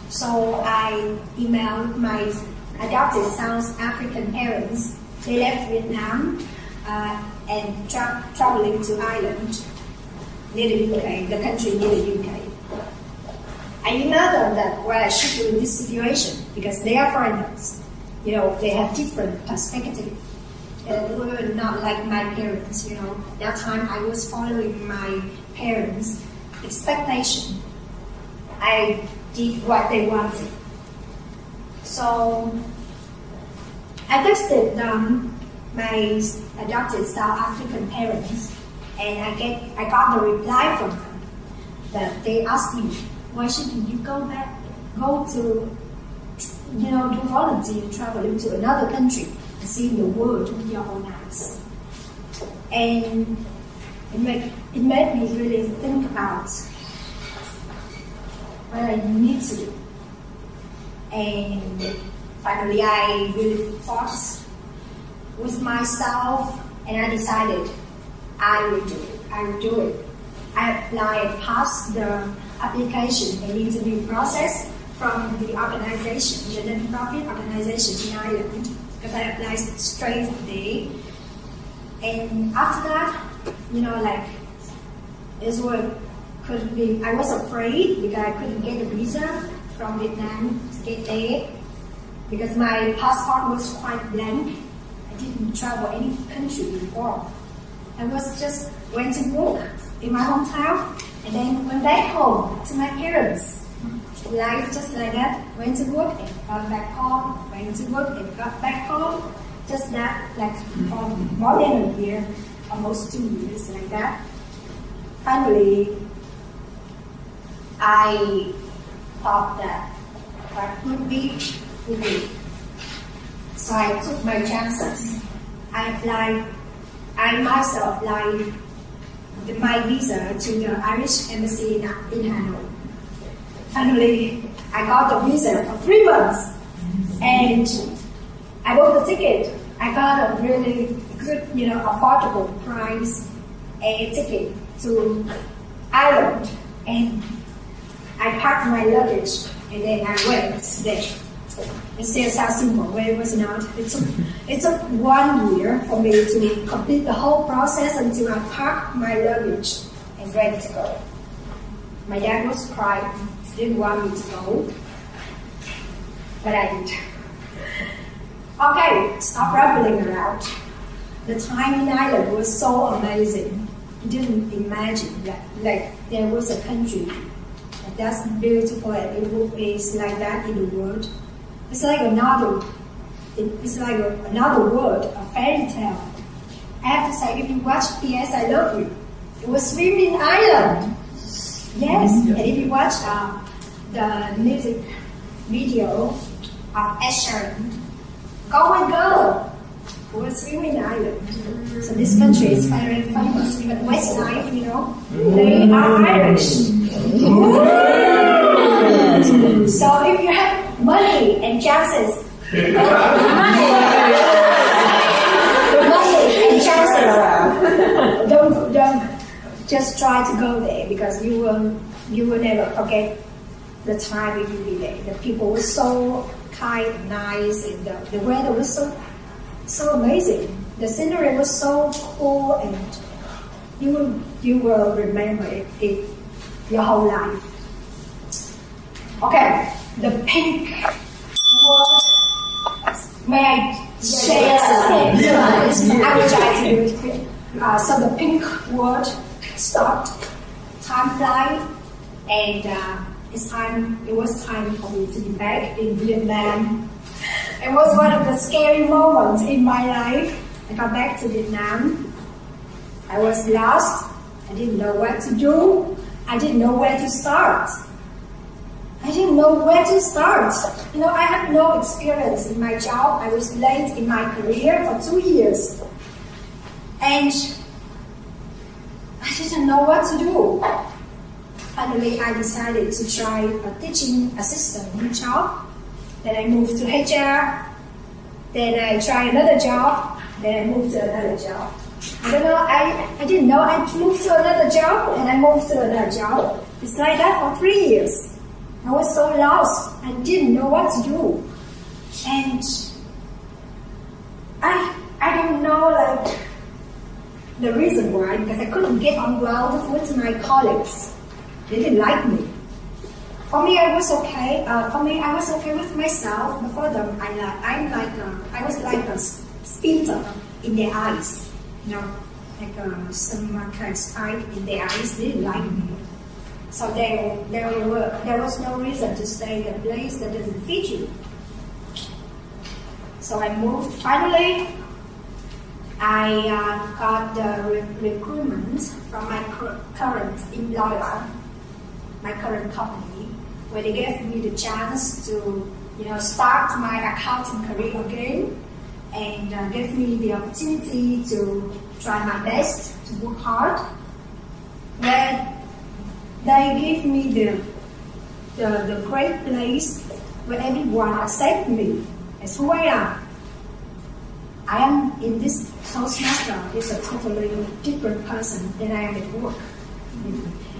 so I emailed my adopted South African parents. They left Vietnam and traveling to Ireland, near the UK, the country near the UK. I emailed them that what I should do in this situation, because they are foreigners. They have different perspectives. They were not like my parents, That time I was following my parents' expectation. I did what they wanted. So I texted my adopted South African parents, and I got the reply from them that they asked me, why shouldn't you go to do volunteer traveling to another country and seeing the world with your own eyes? And it made me really think about what I need to do. And finally, I really fought with myself, and I decided I will do it. I will do it. I applied, passed the application and interview process from the organization, the non-profit organization in Ireland, because I applied straight there. And after that, I was afraid because I couldn't get a visa from Vietnam to get there, because my passport was quite blank. I didn't travel any country before. I was just went to work in my hometown and then went back home to my parents. Life just like that. Went to work and got back home. Went to work and got back home. Just that, like for more than a year, almost 2 years like that. Finally, I thought that what could be, would be. So I took my chances. I myself applied my visa to the Irish embassy in Hanoi. Finally, I got the visa for 3 months, and I bought the ticket. I got a really good, affordable price a ticket to Ireland, and I packed my luggage, and then I went there. It still sounds simple, but it was not. It took 1 year for me to complete the whole process until I packed my luggage and ready to go. My dad was crying, didn't want me to go, but I did. Okay, stop rambling around. The time in Ireland was so amazing. I didn't imagine that there was a country that's beautiful and it is like that in the world. It's like another world, a fairy tale. I have to say, if you watch P.S. I Love You, it was filmed in Ireland. Yes, and if you watch the music video of Ed Sheeran, Go and Go, it was filmed in Ireland. So this country is very famous. Even Westlife, they are Irish. So if you have money and chances, don't just try to go there, because you will never forget the time you will be there. The people were so kind and nice, and the weather was so amazing. The scenery was so cool, and you will remember it your whole life. Okay, the pink word. May I share? Yes. I will try to do it quick. So the pink word stopped. Time flies, and it was time for me to be back in Vietnam. It was one of the scary moments in my life. I got back to Vietnam. I was lost. I didn't know what to do. I didn't know where to start. I have no experience in my job. I was late in my career for 2 years. And I didn't know what to do. Finally, I decided to try a teaching assistant job. Then I moved to HR. Then I tried another job. Then I moved to another job. I didn't know. I moved to another job, and I moved to another job. It's like that for 3 years. I was so lost. I didn't know what to do. And I don't know the reason why, because I couldn't get on well with my colleagues. They didn't like me. For me, I was okay. I was okay with myself. But for them, I was like a splinter in their eyes. Some kind of spike in their eyes. They didn't like me. So there was no reason to stay in a place that doesn't fit you. So I moved. Finally, I got the recruitment from my current employer, my current company, where they gave me the chance to, start my accounting career again, and gave me the opportunity to try my best to work hard. They gave me the great place where everyone accepts me as who I am. I am in this Toastmaster is a totally different person than I am at work.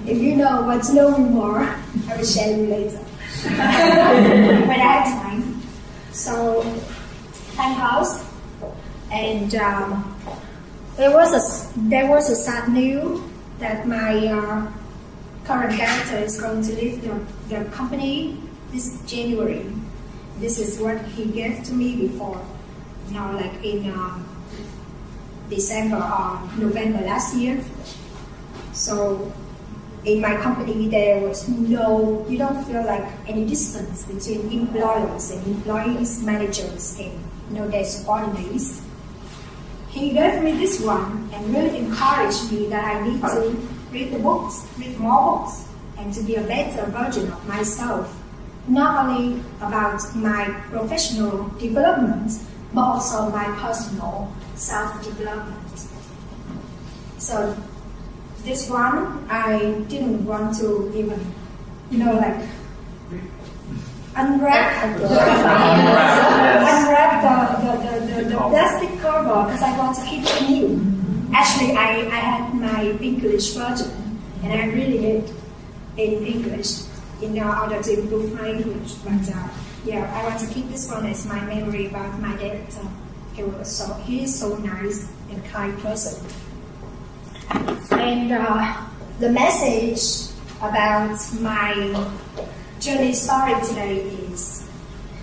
If you want to know me more, I will share you later. When I have time. So, house, and there was a sad news that my current director is going to leave the company this January. This is what he gave to me before, in December or November last year. So in my company, there was you don't feel like any distance between employers and employees, managers, and their subordinates. He gave me this one and really encouraged me that I need to read more books, and to be a better version of myself. not only about my professional development, but also my personal self-development. So this one, I didn't want to even, unwrap the plastic cover because I want to keep it new. Actually, I had my English version and I read it in English in order to improve my English. But I want to keep this one as my memory about my dad. He is so nice and kind person. And the message about my journey story today is,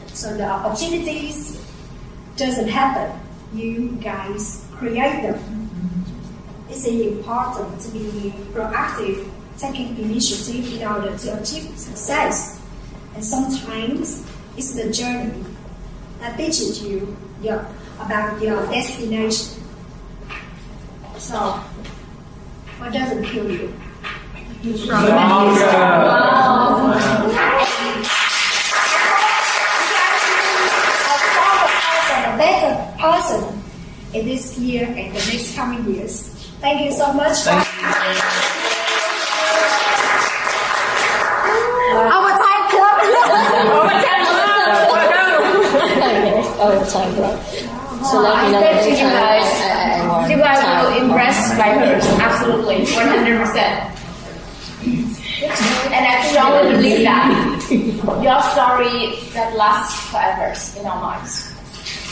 so the opportunities doesn't happen, you guys create them. It's important to be proactive, taking initiative in order to achieve success. And sometimes it's the journey that teaches you about your destination. So, what doesn't kill you? A better person in this year and the next coming years. Thank you so much. Thank Our time club. Our time club. So I let me know said to you anytime guys, I want you guys time. will impressed by hers. Absolutely, 100%. And I strongly believe that your story that lasts forever in our minds.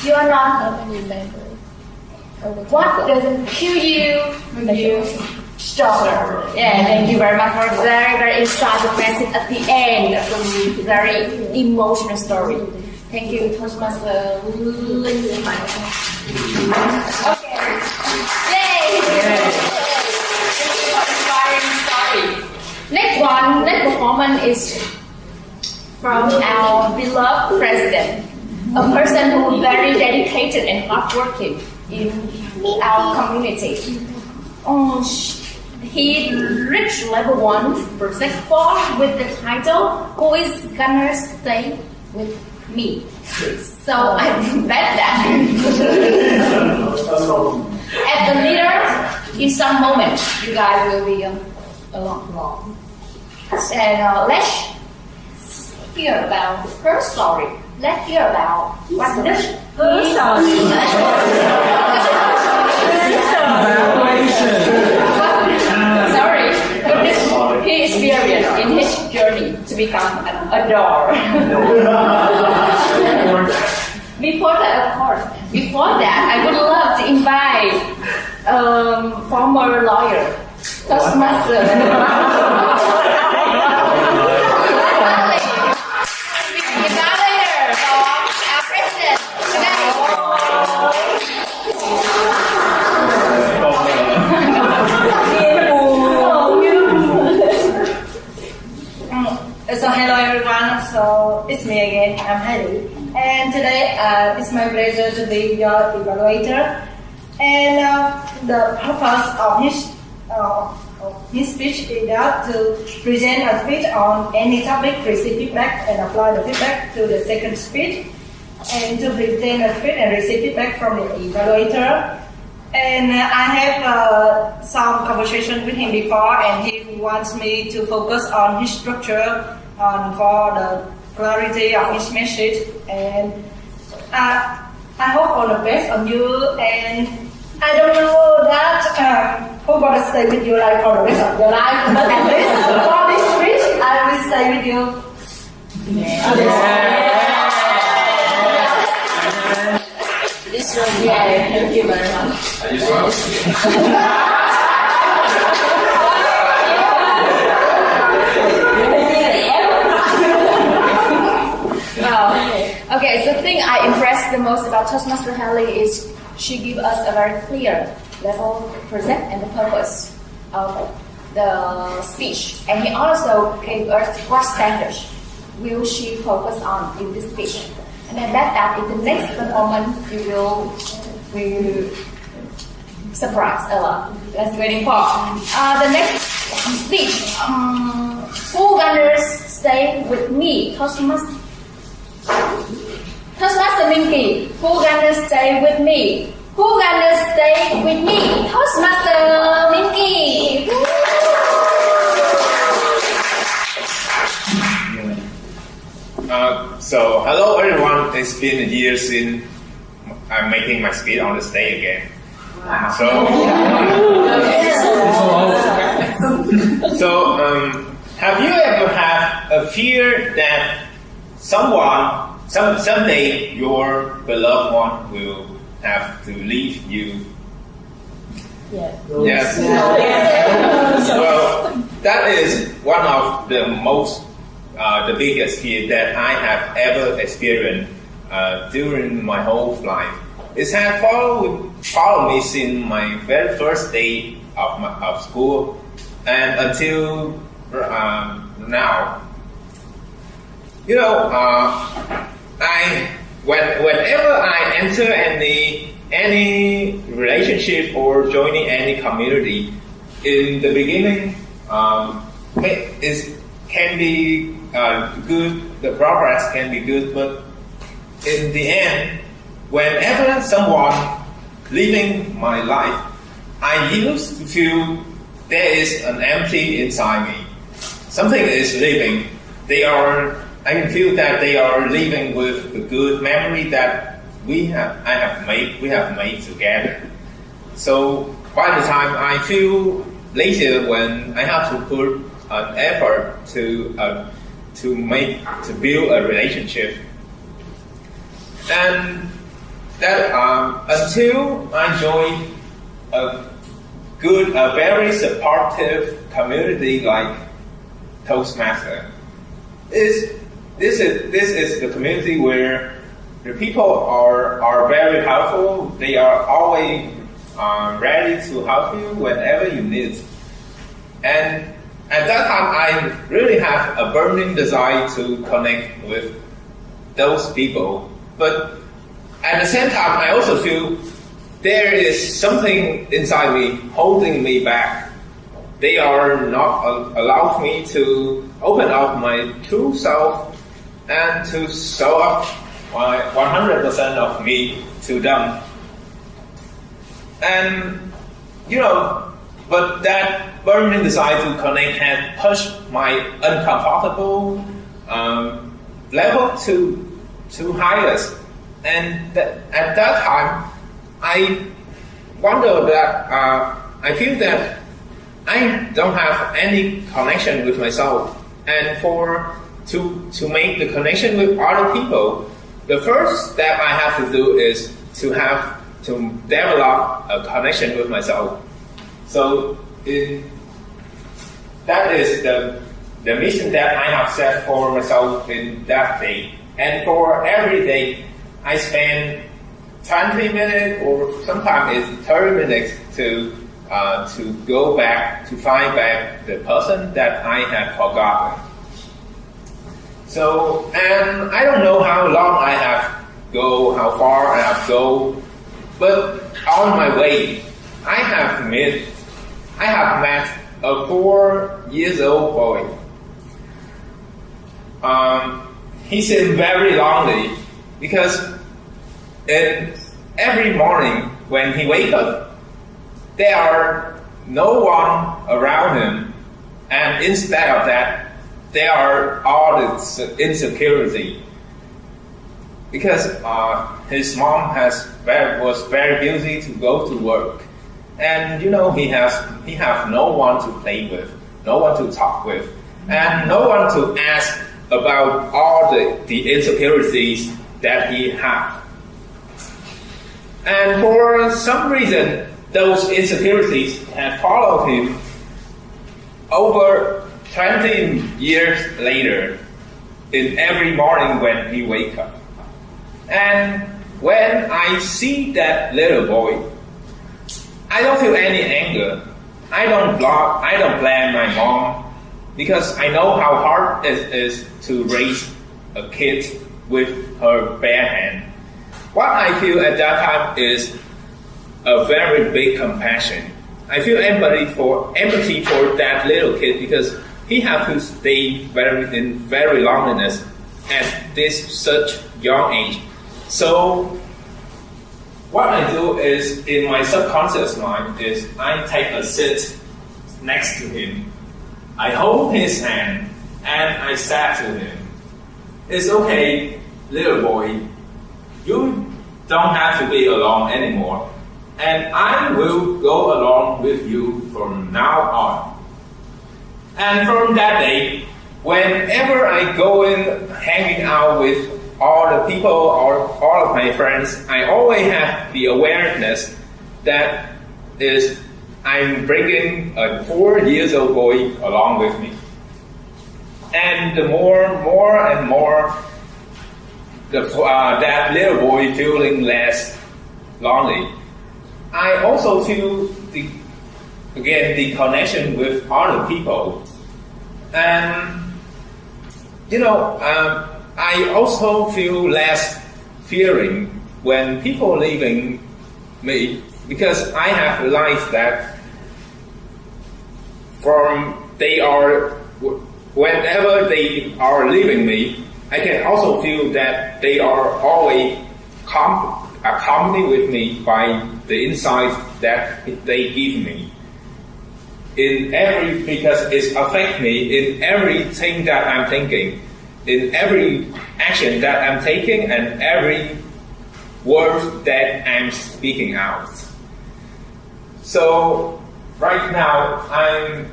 You are not. What doesn't kill you makes you stronger. Yeah, thank you very much for a very, very insightful message at the end of a very emotional story. Thank you, Toastmaster. Okay. Yay! Thank you for inspiring story. Next performance is from our beloved president, a person who is very dedicated and hardworking in our community. He reached level 1, project 4 with the title, Who is Gonna Stay With Me? So I bet that. As the leader, in some moment, you guys will be alone. And let's hear about her story. Let's hear about what this her story. Sorry, what this he experienced in his journey to become a door. Before that, I would love to invite former lawyer, Toastmaster. So hello everyone, so it's me again, I'm Heidi. And today it's my pleasure to be your evaluator. And the purpose of his speech is to present a speech on any topic, receive feedback and apply the feedback to the second speech. And to present a speech and receive feedback from the evaluator. And I have some conversation with him before, and he wants me to focus on his structure for the clarity of his message. And I hope all the best on you. And I don't know that who's gonna stay with you like for the rest of your life, but at least for this speech, I will stay with you. This one, thank you very much. Okay, the thing I impressed the most about Toastmaster Haley is she gives us a very clear level, present, and the purpose of the speech. And he also gave us what standards will she focus on in this speech. And I bet that in the next performance, you will surprise a lot. That's waiting for. The next speech, who gonna stay stay with me? Toastmaster Minky, who gonna stay with me? Who gonna stay with me? Toastmaster Minky. So hello everyone. It's been a year since I'm making my speech on the stage again. Have you ever had a fear that someday your beloved one will have to leave you? Yes. Well, that is one of the biggest fear that I have ever experienced during my whole life. It has followed me since my very first day of school and until now. You know, whenever I enter any relationship or joining any community, in the beginning, it can be good. The progress can be good, but in the end, whenever someone leaving my life, I used to feel there is an empty inside me. Something is leaving. I can feel that they are leaving with the good memory that we have made together. So by the time I feel later when I have to put an effort to build a relationship, and that until I joined a very supportive community like Toastmasters. This is the community where the people are very helpful. They are always ready to help you whenever you need. And at that time, I really have a burning desire to connect with those people. But at the same time, I also feel there is something inside me holding me back. They are not allowed me to open up my true self and to show up my 100% of me to them. And, but that burning desire to connect had pushed my uncomfortable level to highest. And at that time, I wonder that I feel that I don't have any connection with myself, and to make the connection with other people, the first step I have to do is to develop a connection with myself. So that is the mission that I have set for myself in that day. And for every day, I spend 20 minutes or sometimes it's 30 minutes to go back, to find back the person that I have forgotten. So, and I don't know how long I have how far I have go, but on my way, I have met a 4-year-old boy. He seemed very lonely because every morning when he wakes up, there are no one around him, and instead of that, there are all this insecurity because his mom was very busy to go to work, and he have no one to play with, no one to talk with, and no one to ask about all the insecurities that he has. And for some reason, those insecurities have followed him over 20 years later in every morning when he wakes up. And when I see that little boy, I don't feel any anger. I don't blame my mom because I know how hard it is to raise a kid with her bare hand. What I feel at that time is a very big compassion. I feel empathy for that little kid because he have to stay in very loneliness at this such young age. So what I do is, in my subconscious mind, is I take a seat next to him. I hold his hand and I said to him, "It's okay, little boy. You don't have to be alone anymore. And I will go along with you from now on." And from that day, whenever I go in hanging out with all the people or all of my friends, I always have the awareness that is I'm bringing a 4 years old boy along with me. And the more and more that little boy feeling less lonely, I also feel the connection with other people. And I also feel less fearing when people leaving me, because I have realized that whenever they are leaving me, I can also feel that they are always accompanied with me by the insights that they give me. Because it affects me in everything that I'm thinking, in every action that I'm taking, and every word that I'm speaking out. So right now I'm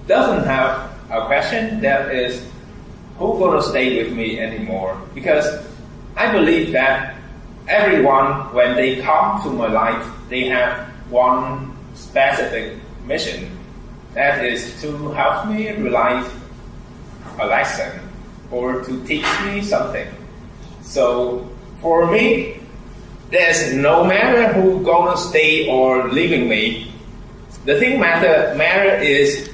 doesn't have a question that is who gonna stay with me anymore, because I believe that everyone, when they come to my life, they have one specific mission, that is to help me realize a lesson or to teach me something. So for me, there's no matter who gonna stay or leaving me. The thing matter is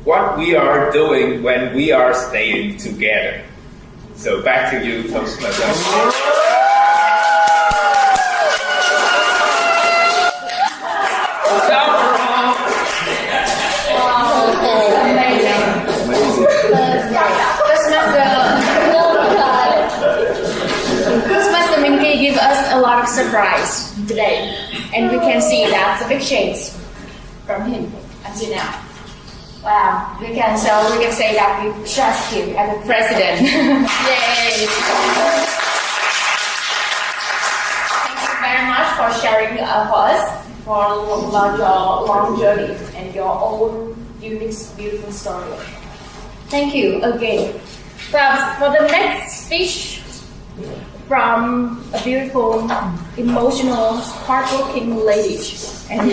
what we are doing when we are staying together. So back to you, Toastmasters. Toastmaster Minh give us a lot of surprise today, and we can see that the big change from him until now. Wow, we can say that we trust him as a president. Yay! Thank you very much for sharing for us for your long journey and your own unique, beautiful story. Thank you again. For the next speech from a beautiful, emotional, hardworking lady. And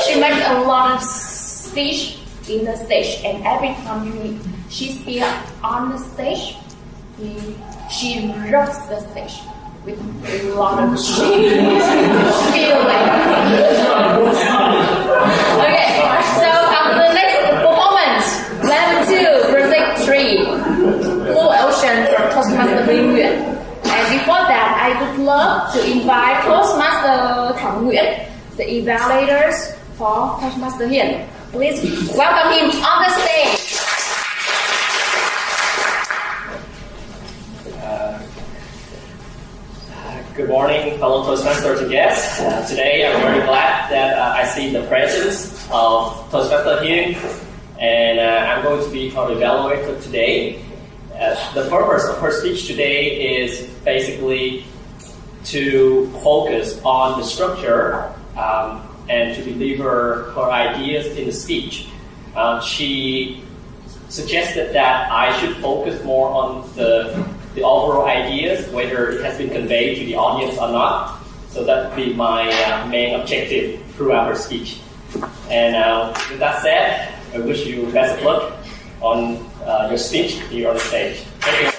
she makes a lot of speech in the stage, and every time she speaks on the stage, she rocks the stage with a lot of feeling. Okay, so the next performance, level 2, project 3, Blue Ocean from Toastmaster Minh. And before that, I would love to invite Toastmaster Thẩm Nguyễn, the evaluators for Toastmaster Hiền. Please welcome him on the stage. Good morning, fellow Toastmasters and guests. Today, I'm very glad that I see the presence of Toastmaster Hiền, and I'm going to be her evaluator today. The purpose of her speech today is basically to focus on the structure and to deliver her ideas in the speech. She suggested that I should focus more on the overall ideas, whether it has been conveyed to the audience or not. So that would be my main objective throughout her speech. And with that said, I wish you best of luck on your speech here on the stage. Thank you.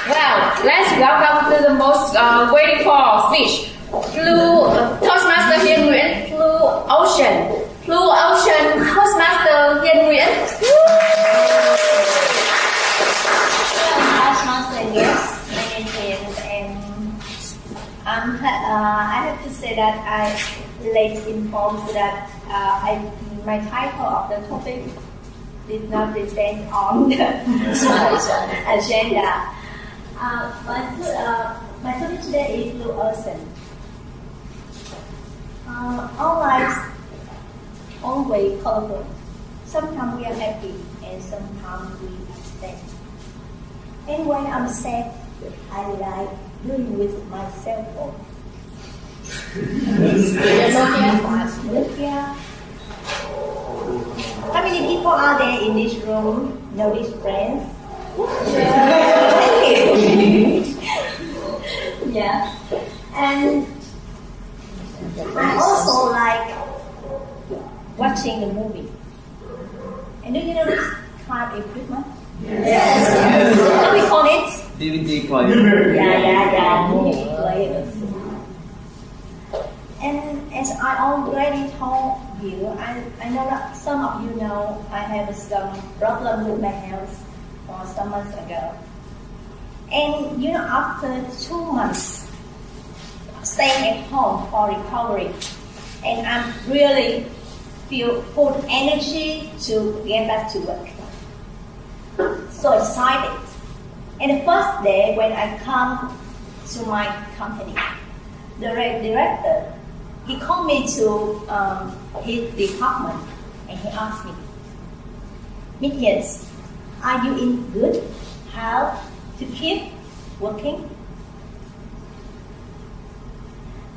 Well, let's welcome to the most waiting for speech. Toastmaster Hiền Nguyễn, Blue Ocean. Blue Ocean Toastmaster Hiền Nguyễn. Toastmaster, yes, my name is Hiền, and I'm that I late informed that my title of the topic did not depend on the agenda. My topic today is Blue Ocean. Our lives always colorful. Sometimes we are happy and sometimes we are sad. And when I'm sad, I like doing with my cell phone. Nokia. How many people are there in this room? Know these friends? Yeah. And I also like watching the movie. And do you know this kind of equipment? Yes. What do we call it? DVD player. Yeah. Movie players. And as I already told you, I know that some of you know I have some problem with my health for some months ago. And you know, after 2 months staying at home for recovery, and I'm really feel full energy to get back to work. So excited. And the first day when I come to my company, the director, he called me to his department and he asked me, Minh, are you in good health to keep working?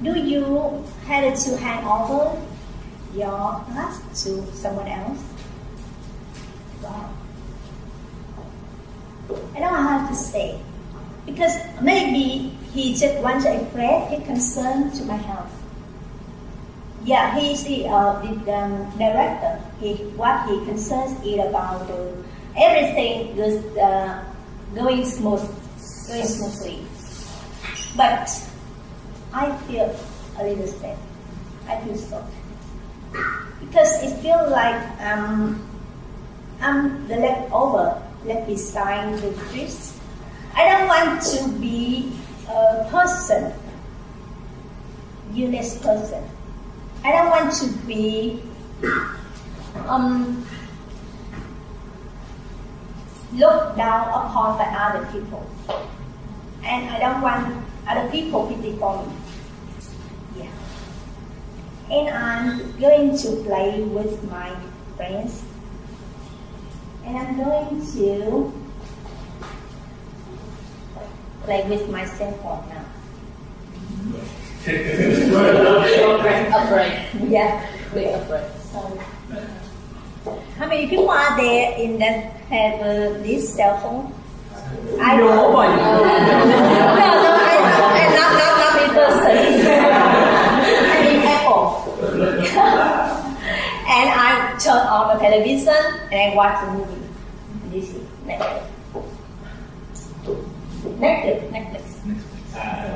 Do you have to hand over your task to someone else? Wow. I don't know how to say, because maybe he just wants to express his concern to my health. Yeah, he's the director. What he concerns is about everything is going smoothly. But I feel a little sad. I feel so. Because it feels like I'm the leftover, left behind the streets. I don't want to be a person, useless person. I don't want to be looked down upon by other people. And I don't want other people pity for me. Yeah. And I'm going to play with my friends. And I'm going to play with my cell phone now. A break. Yeah. Take a break. So, how many people are there in that have this cell phone? I know. No, I'm not in person. I'm in Apple. And I turn on the television and I watch the movie. This is Netflix.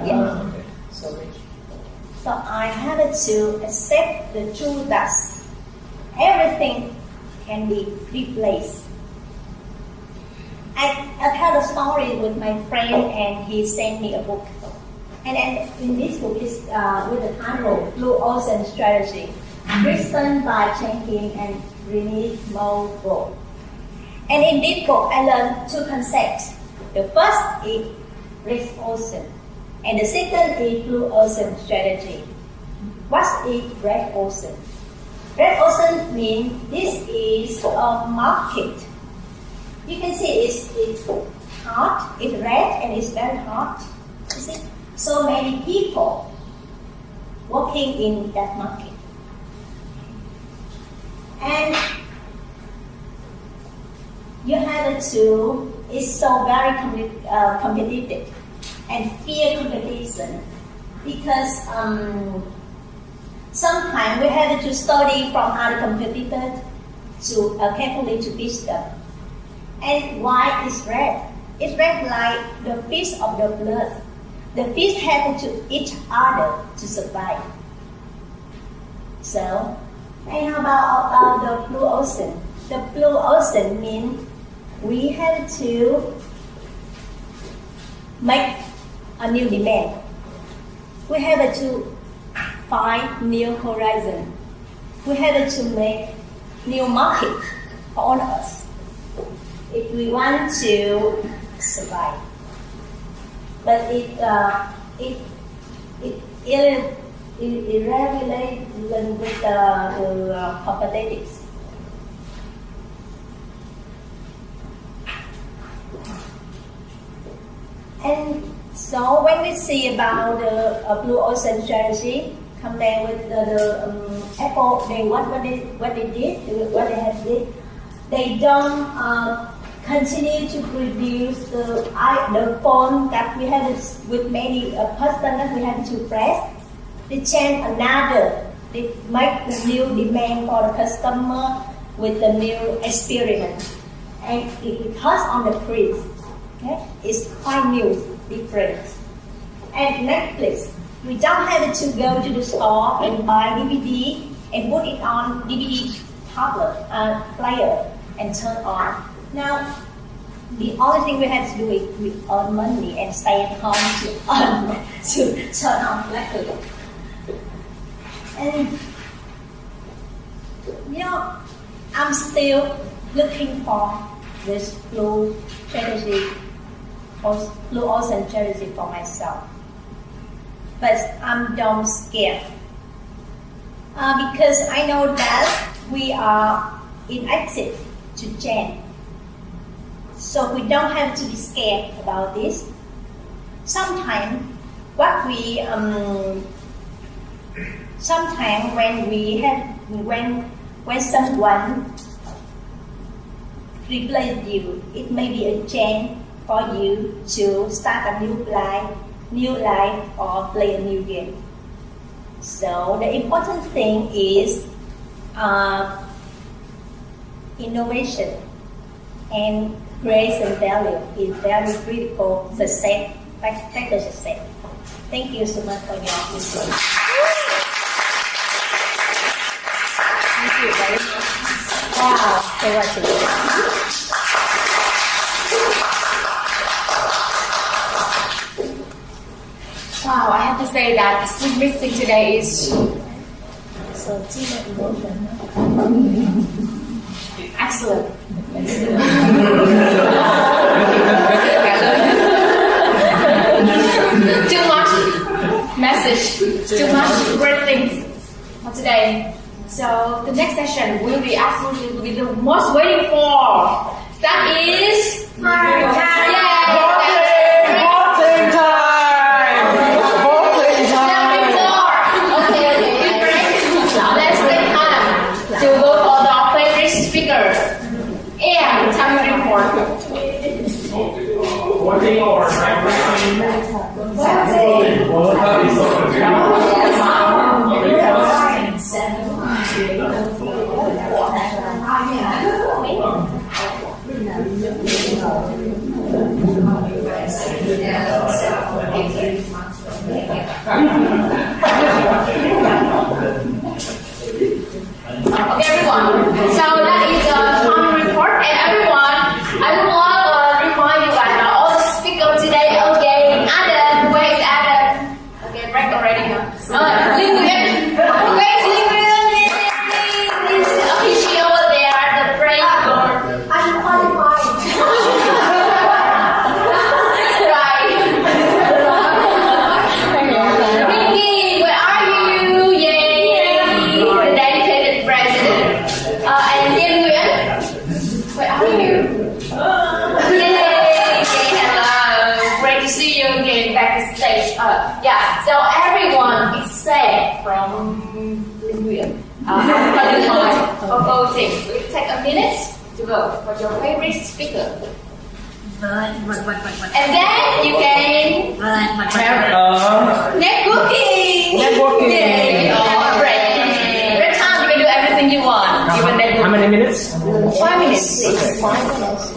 Yeah. So I had to accept the truth that everything can be replaced. I had a story with my friend and he sent me a book. And then in this book is with the title Blue Ocean Strategy, written by Jenkins and Renee Mulville. And in this book I learned two concepts. The first is Red Ocean and the second is Blue Ocean Strategy. What is Red Ocean? Red Ocean means this is a market. You can see it's hot, it's red and it's very hot. You see? So many people working in that market. And you have to, it's so very competitive and fear competition because sometimes we have to study from other competitors to carefully to beat them. And why is red? It's red like the fish of the blood. The fish have to eat other to survive. So, and how about the blue ocean? The blue ocean means we have to make a new demand. We have to find new horizon. We had to make new market for all of us if we want to survive. But it irrelevant with the competitives. And so when we see about the blue ocean strategy, compare with the Apple, what they did, what they have did, they don't continue to produce the phone that we had with many person that we had to press. They change another. They make the new demand for the customer with the new experiment, and it costs on the price. Okay? It's quite new, different. And Netflix, we don't have to go to the store and buy DVD and put it on DVD tablet player and turn on. Now, the only thing we have to do is we earn money and stay at home to turn on Netflix. And I'm still looking for this blue strategy or blue ocean strategy for myself. But I'm don't scared because I know that we are inactive to change. So we don't have to be scared about this. Sometimes when someone replace you, it may be a chance for you to start a new life or play a new game. So the important thing is innovation and creation value is very critical success, factor success. Thank you so much for your listening. Thank you very much. Wow, so much. Wow, I have to say that sleep missing today is so emotion. Excellent. Too much message, too much great things for today. So the next session will be absolutely the most waiting for. That is voting time. Let's take time to vote for our favorite speaker and time report. Voting or Okay, everyone. So that is a common report, and everyone, I would like to remind you that all the speakers today, okay, Adam, where is Adam? Okay, break already. Linh Nguyễn, where is Linh Nguyễn? Please, okay, she over there at the break. I'm qualified. Right. Minky, where are you? Yay! The dedicated president. And Tiên Nguyễn, where are you? Yay! Hello. Great to see you again backstage. Yeah. So everyone except from Linh Nguyễn qualified for voting. Will take a minute to vote for your favorite speaker. And then you can have networking. Yay! Great time. You can do everything you want. Even networking. How many minutes? 5 minutes. Okay. 5 minutes.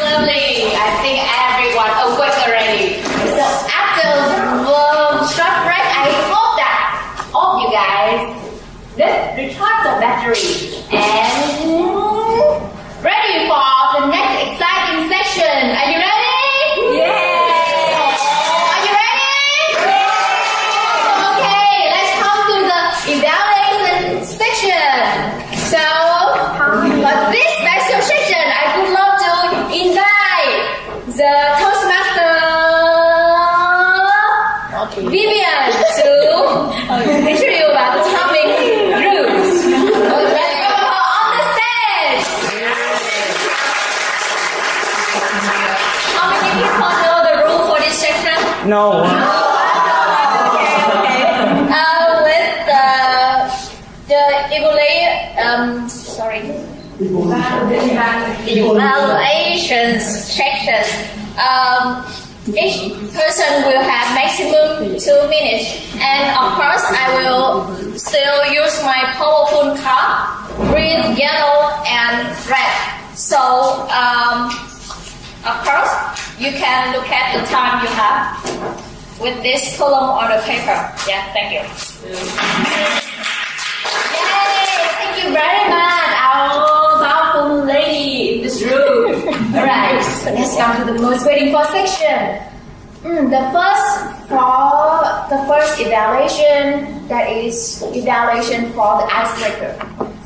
Lovely. I think everyone awake already. So after the short break, I hope that all of you guys let's recharge the battery and ready for the next exciting session. Are you ready? Yeah. Are you ready? Yeah. Okay, let's come to the evaluation section. So for this special section, I would love to invite the Toastmaster Vivian to introduce about the topic rules. Let's go on the stage. How many people know the rule for this section? No. With the evaluation section. Each person will have maximum 2 minutes, and of course I will still use my powerful card, green, yellow, and red. So of course you can look at the time you have with this column on the paper. Yeah, thank you. Yay! Thank you very much, our powerful lady in this room. Alright, so let's come to the most waiting for section. The first evaluation, that is evaluation for the icebreaker.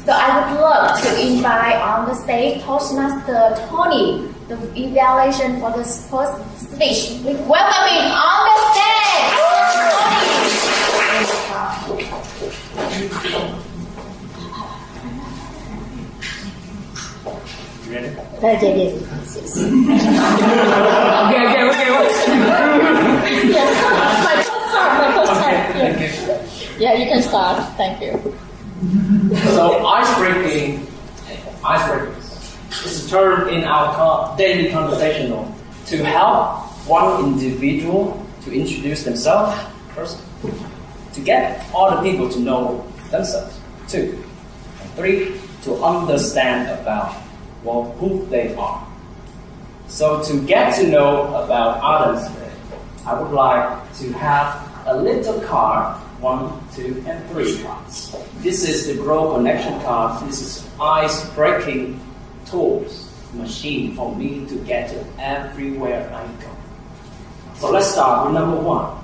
So I would love to invite on the stage Toastmaster Tony, the evaluation for this first speech. Welcoming on the stage, Tony. Ready? Okay. Yes, my first time. Yeah, you can start. Thank you. So icebreakers is a term in our daily conversational to help one individual to introduce themselves first, to get all the people to know themselves, 2, and 3, to understand about who they are. So to get to know about others, I would like to have a little card, 1, 2, and 3 cards. This is the Grow Connection card. This is ice-breaking tools, machine for me to get to everywhere I go. So let's start with number 1.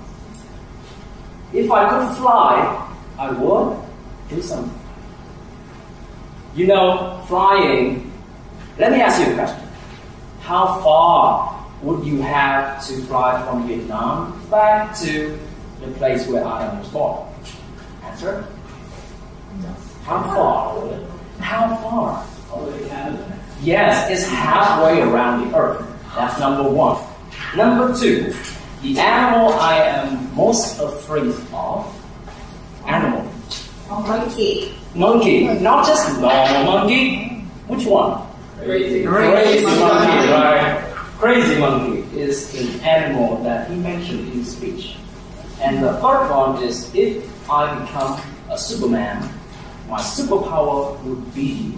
If I could fly, I would do something. You know, flying. Let me ask you a question. How far would you have to fly from Vietnam back to the place where Adam was born? Answer? No. How far? How far? All the way to Canada. Yes, it's halfway around the earth. That's number 1. Number 2, the animal I am most afraid of. Animal. Monkey. Monkey. Not just normal monkey. Which one? Crazy monkey, right? Crazy monkey is an animal that he mentioned in his speech. And the third one is, if I become a Superman, my superpower would be,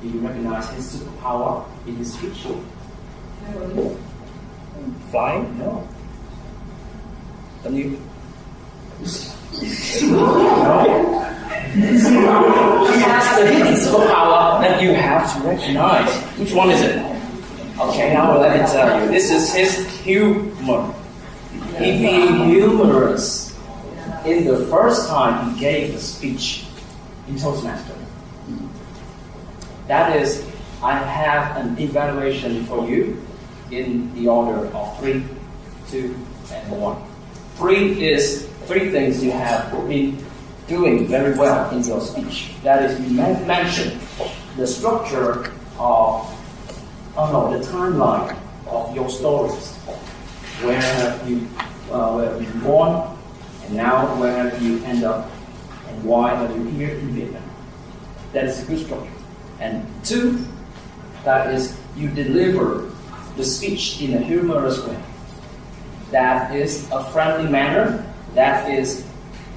do you recognize his superpower in his speech? Flying? No. Don't you? No. He has the hidden superpower that you have to recognize. Which one is it? Okay, now let me tell you. This is his humor. He being humorous in the first time he gave a speech in Toastmasters. That is, I have an evaluation for you in the order of 3, 2, and 1. 3 is 3 things you have been doing very well in your speech. That is, you mentioned the structure of, the timeline of your stories. Where have you been born, and now where have you end up, and why are you here in Vietnam? That is a good structure. And 2, that is, you deliver the speech in a humorous way. That is a friendly manner. That is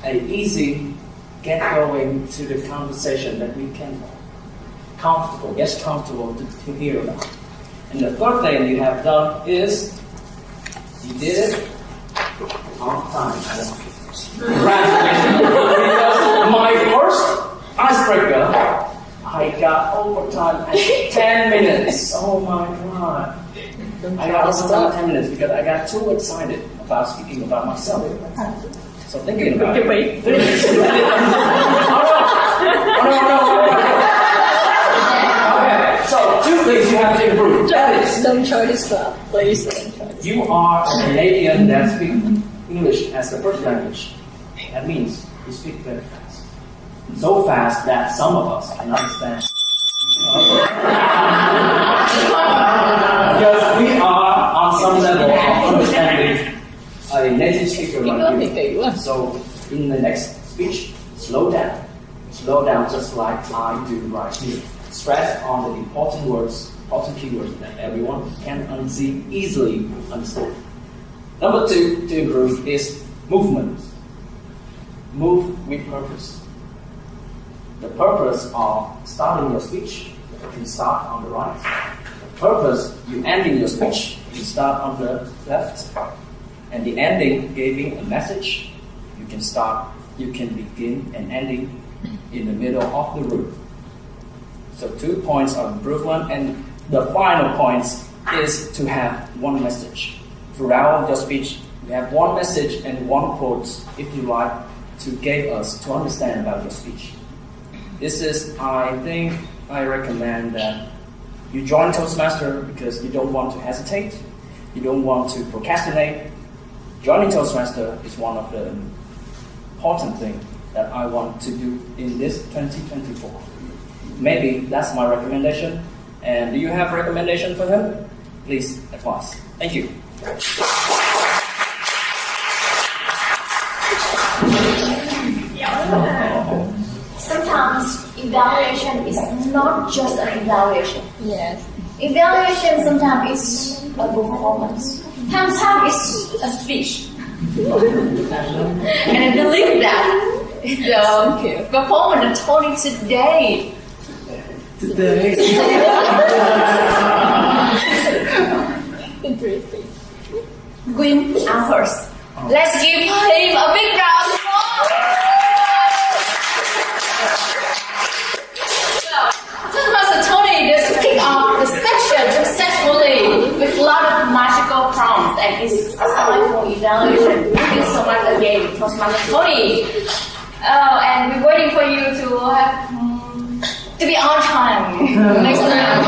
an easy get going to the conversation that we can get comfortable to hear about. And the third thing you have done is you did it on time. Congratulations. Because my first icebreaker, I got overtime at 10 minutes. Oh my god. I got overtime at 10 minutes because I got too excited about speaking about myself. So thinking about it. Okay, so two things you have to improve. That is, Don't try this club, please. you are a Canadian that speaks English as the first language. That means you speak very fast. So fast that some of us can understand. Because we are on some level of understanding a native speaker like you. So in the next speech, slow down. Slow down just like I do right here. Stress on the important words, important keywords that everyone can easily understand. Number two to improve is movement. Move with purpose. The purpose of starting your speech, you can start on the right. The purpose you ending your speech, you start on the left. And the ending giving a message, you can begin and ending in the middle of the room. So 2 points of improvement, and the final point is to have one message. Throughout your speech, you have one message and one quote, if you like, to give us to understand about your speech. This is, I think, I recommend that you join Toastmasters because you don't want to hesitate, you don't want to procrastinate. Joining Toastmasters is one of the important things that I want to do in this 2024. Maybe that's my recommendation. And do you have a recommendation for him? Please advise. Thank you. Sometimes evaluation is not just an evaluation. Yes. Evaluation sometimes is a performance. Sometimes it's a speech. And I believe that the performance of Tony today. Interesting. Gwyn answers. Let's give him a big round of applause. So, Toastmaster Tony just kicked off the section successfully with a lot of magical prompts and it's time for evaluation. Thank you so much again, Toastmaster Tony. And we're waiting for you to have to be on time next time.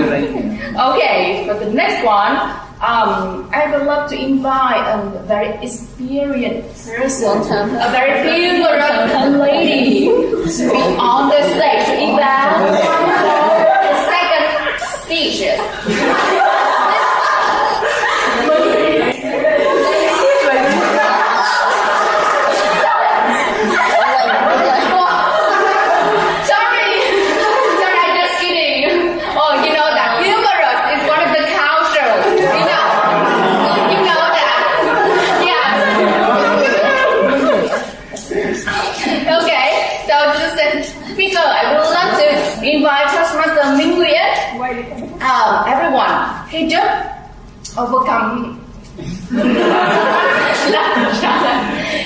Thank you. Okay, for the next one, I would love to invite a very experienced person, a very humorous lady to be on the stage to evaluate the second speeches. Invite Toastmaster Minh. Everyone, he just overcome.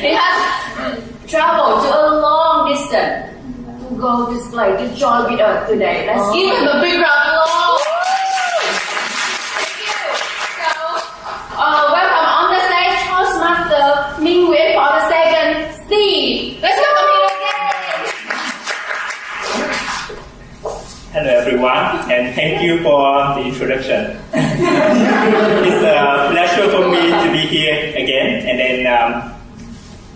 He has traveled to a long distance to go display to join with us today. Let's give him a big round of applause. Thank you. So, welcome on the stage, Toastmaster Minh for the second Steve. Let's welcome him again. Hello everyone, and thank you for the introduction. It's a pleasure for me to be here again and then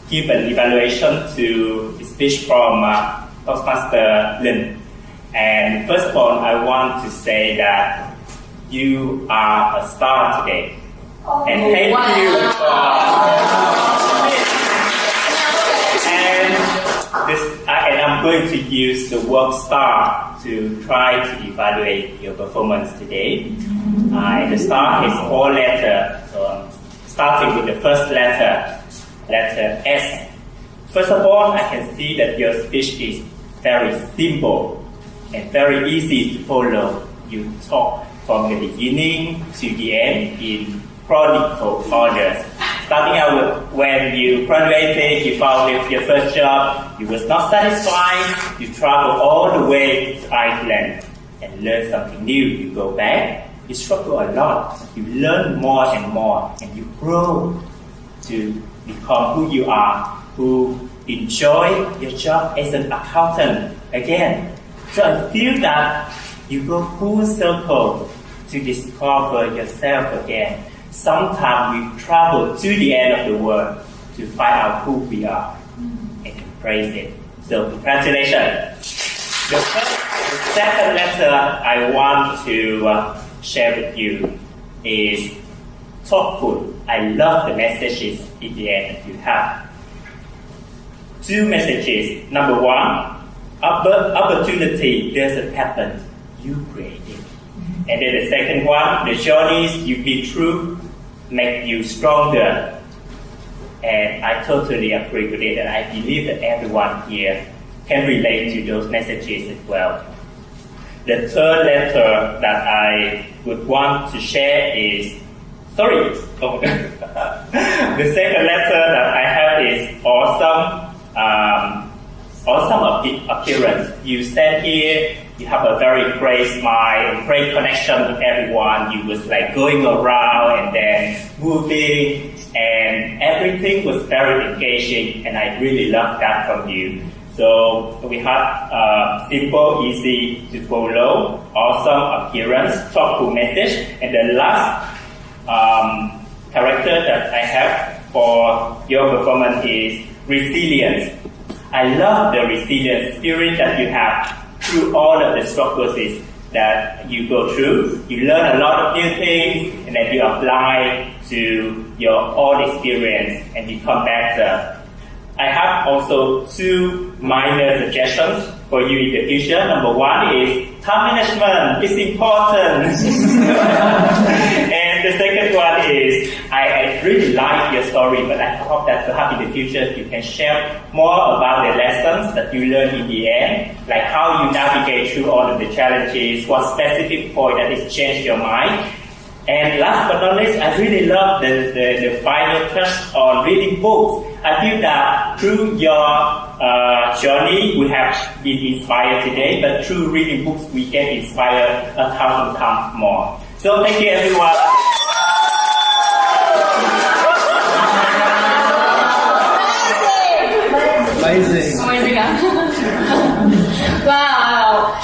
give an evaluation to the speech from Toastmaster Minh. And first of all, I want to say that you are a star today. And thank you for and I'm going to use the word star to try to evaluate your performance today. The star is 4 letters, so starting with the first letter S. First of all, I can see that your speech is very simple and very easy to follow. you talk from the beginning to the end in chronological order. Starting out with when you graduated, you found your first job, you was not satisfied, you traveled all the way to Iceland and learn something new. You go back, you struggle a lot, you learn more and more, and you grow to become who you are, who enjoy your job as an accountant again. So I feel that you go full circle to discover yourself again. Sometimes we travel to the end of the world to find out who we are and embrace it. So congratulations. The second letter I want to share with you is thoughtful. I love the messages in the end that you have. Two messages. Number one, opportunity doesn't happen, you create it. And then the second one, the journeys you've been through make you stronger. And I totally agree with it, and I believe that everyone here can relate to those messages as well. The third letter that I would want to share is, the second letter that I have is awesome appearance. You stand here, you have a very great smile, great connection with everyone. You was like going around and then moving, and everything was very engaging, and I really love that from you. So we have simple, easy to follow, awesome appearance, thoughtful message, and the last character that I have for your performance is resilience. I love the resilient spirit that you have through all of the struggles that you go through. You learn a lot of new things, and then you apply to your own experience and become better. I have also two minor suggestions for you in the future. Number one is time management is important. And the second one is I really like your story, but I hope that perhaps in the future you can share more about the lessons that you learned in the end, like how you navigate through all of the challenges, what specific point that has changed your mind. And last but not least, I really love the final touch on reading books. I feel that through your journey, we have been inspired today, but through reading books, we get inspired 1,000 times more. So thank you, everyone. Amazing. Wow.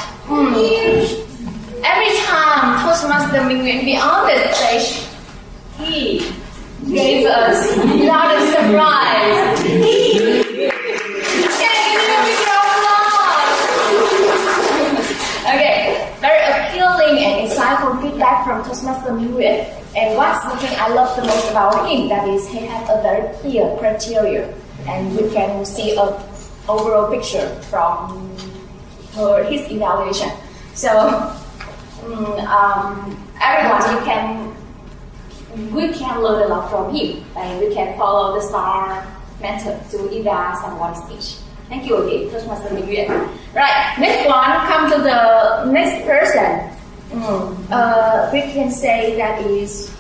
Every time Toastmaster Minh Nguyễn be on the stage, he gave us a lot of surprise. Okay, very appealing and insightful feedback from Toastmaster Minh Nguyễn. And what's something I love the most about him, that is he has a very clear criteria, and you can see an overall picture from his evaluation. So everyone, we can learn a lot from him, and we can follow the STAR method to evaluate someone's speech. Thank you again, Toastmaster Minh Nguyễn. Right, next one, come to the next person. We can say that is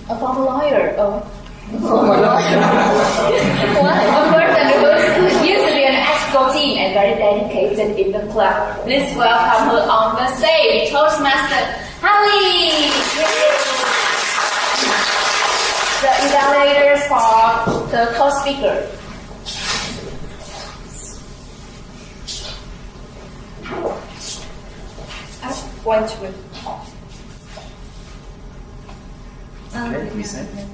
a former lawyer. A person who used to be an EXCO team and very dedicated in the club. Please welcome her on the stage, Toastmaster Holly. The evaluators for the co-speaker.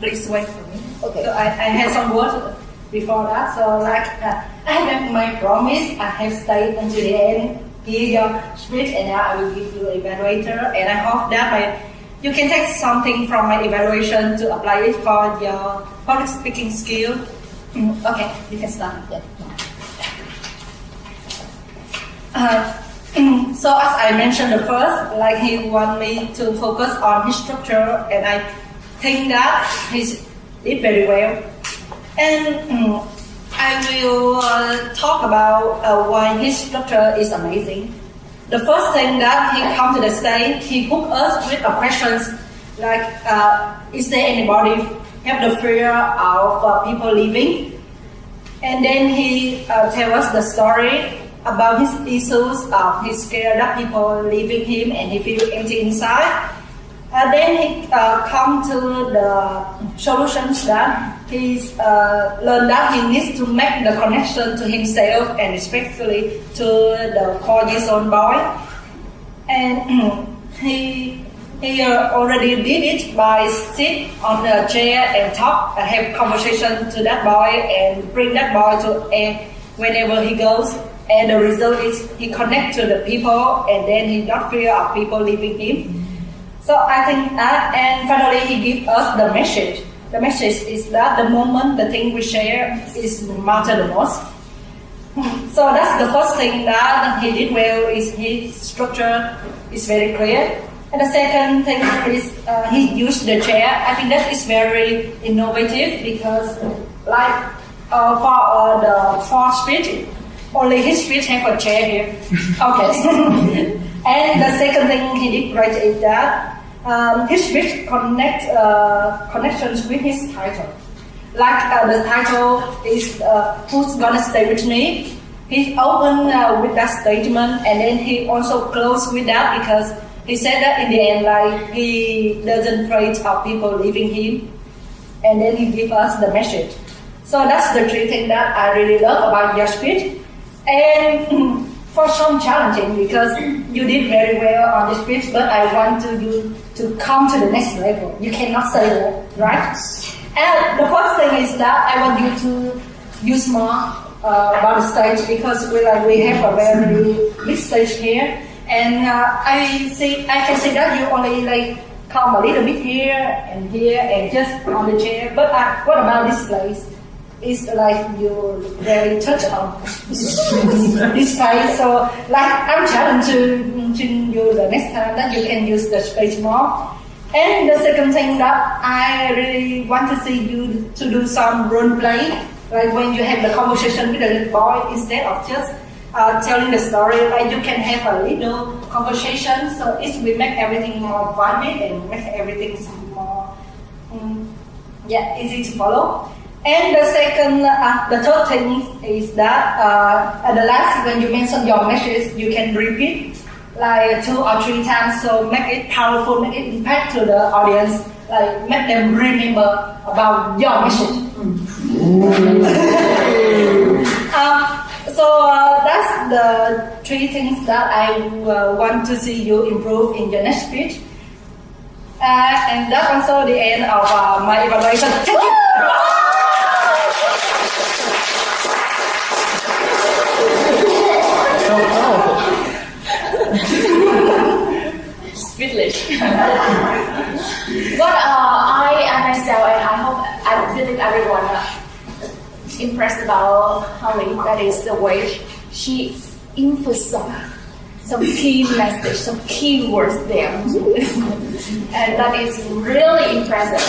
Please wait for me. Okay. So I had some words before that. So I have my promise. I have stayed until the end. Hear your speech, and now I will give you an evaluator. And I hope that you can take something from my evaluation to apply it for your public speaking skill. Okay, you can start. So as I mentioned the first, he want me to focus on his structure, and I think that he did very well. And I will talk about why his structure is amazing. the first thing that he come to the stage, he hooked us with questions like, is there anybody have the fear of people leaving? And then he tell us the story about his issues of he's scared that people leaving him and he feel empty inside. Then he come to the solutions that he's learned that he needs to make the connection to himself and especially to the 4 years old boy. And he already did it by sit on the chair and talk and have conversation to that boy and bring that boy to whenever he goes. And the result is he connect to the people and then he not fear of people leaving him. So I think and finally he give us the message. The message is that the moment the thing we share is matter the most. So that's the first thing that he did well is his structure is very clear. And the second thing is he used the chair. I think that is very innovative because like for the fourth speech, only his speech have a chair here. Okay. And the second thing he did great is that his speech connections with his title. Like the title is Who's Gonna Stay With Me? He opened with that statement and then he also closed with that because he said that in the end like he doesn't afraid of people leaving him and then he give us the message. So that's the three things that I really love about your speech. And for some challenging because you did very well on the speech, but I want you to come to the next level. You cannot say that, right? And the first thing is that I want you to use more about the stage because we have a very big stage here, and I can see that you only like come a little bit here and just on the chair. But what about this place? It's like you really touch on this space. So like I'm challenging you the next time that you can use the space more. And the second thing that I really want to see you to do some role play, like when you have the conversation with the little boy, instead of just telling the story, like you can have a little conversation. So it will make everything more vibrant and make everything more easy to follow. And the third thing is that at the last, when you mention your message, you can repeat like 2 or 3 times, so make it powerful, make it impact to the audience, like make them remember about your message. So that's the 3 things that I want to see you improve in your next speech. And that's also the end of my evaluation. Thank you. So powerful. Speechless. But I myself, and I believe everyone impressed about Holly. That is the way she emphasized some key message, some key words there, and that is really impressive.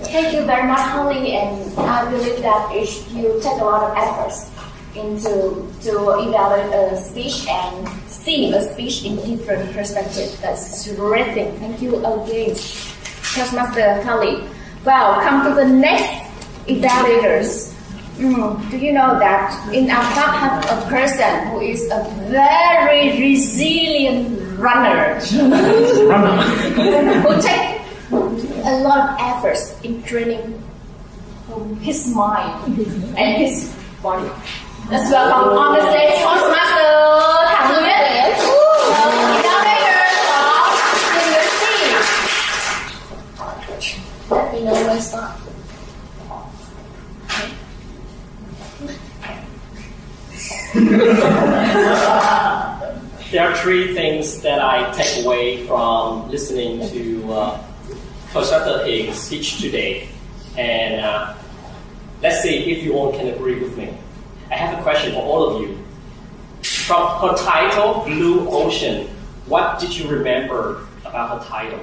Thank you very much, Holly, and I believe that you take a lot of efforts into evaluate a speech and see a speech in different perspectives. That's terrific. Thank you again, Toastmaster Holly. Well, come to the next evaluators. Do you know that in our club have a person who is a very resilient runner who take a lot of efforts in training his mind and his body. Let's welcome on the stage Toastmaster Thang Nguyệt, evaluator of University. Let me know when to start. There are 3 things that I take away from listening to Toastmaster Hing's speech today, and let's see if you all can agree with me. I have a question for all of you. From her title, Blue Ocean, what did you remember about her title?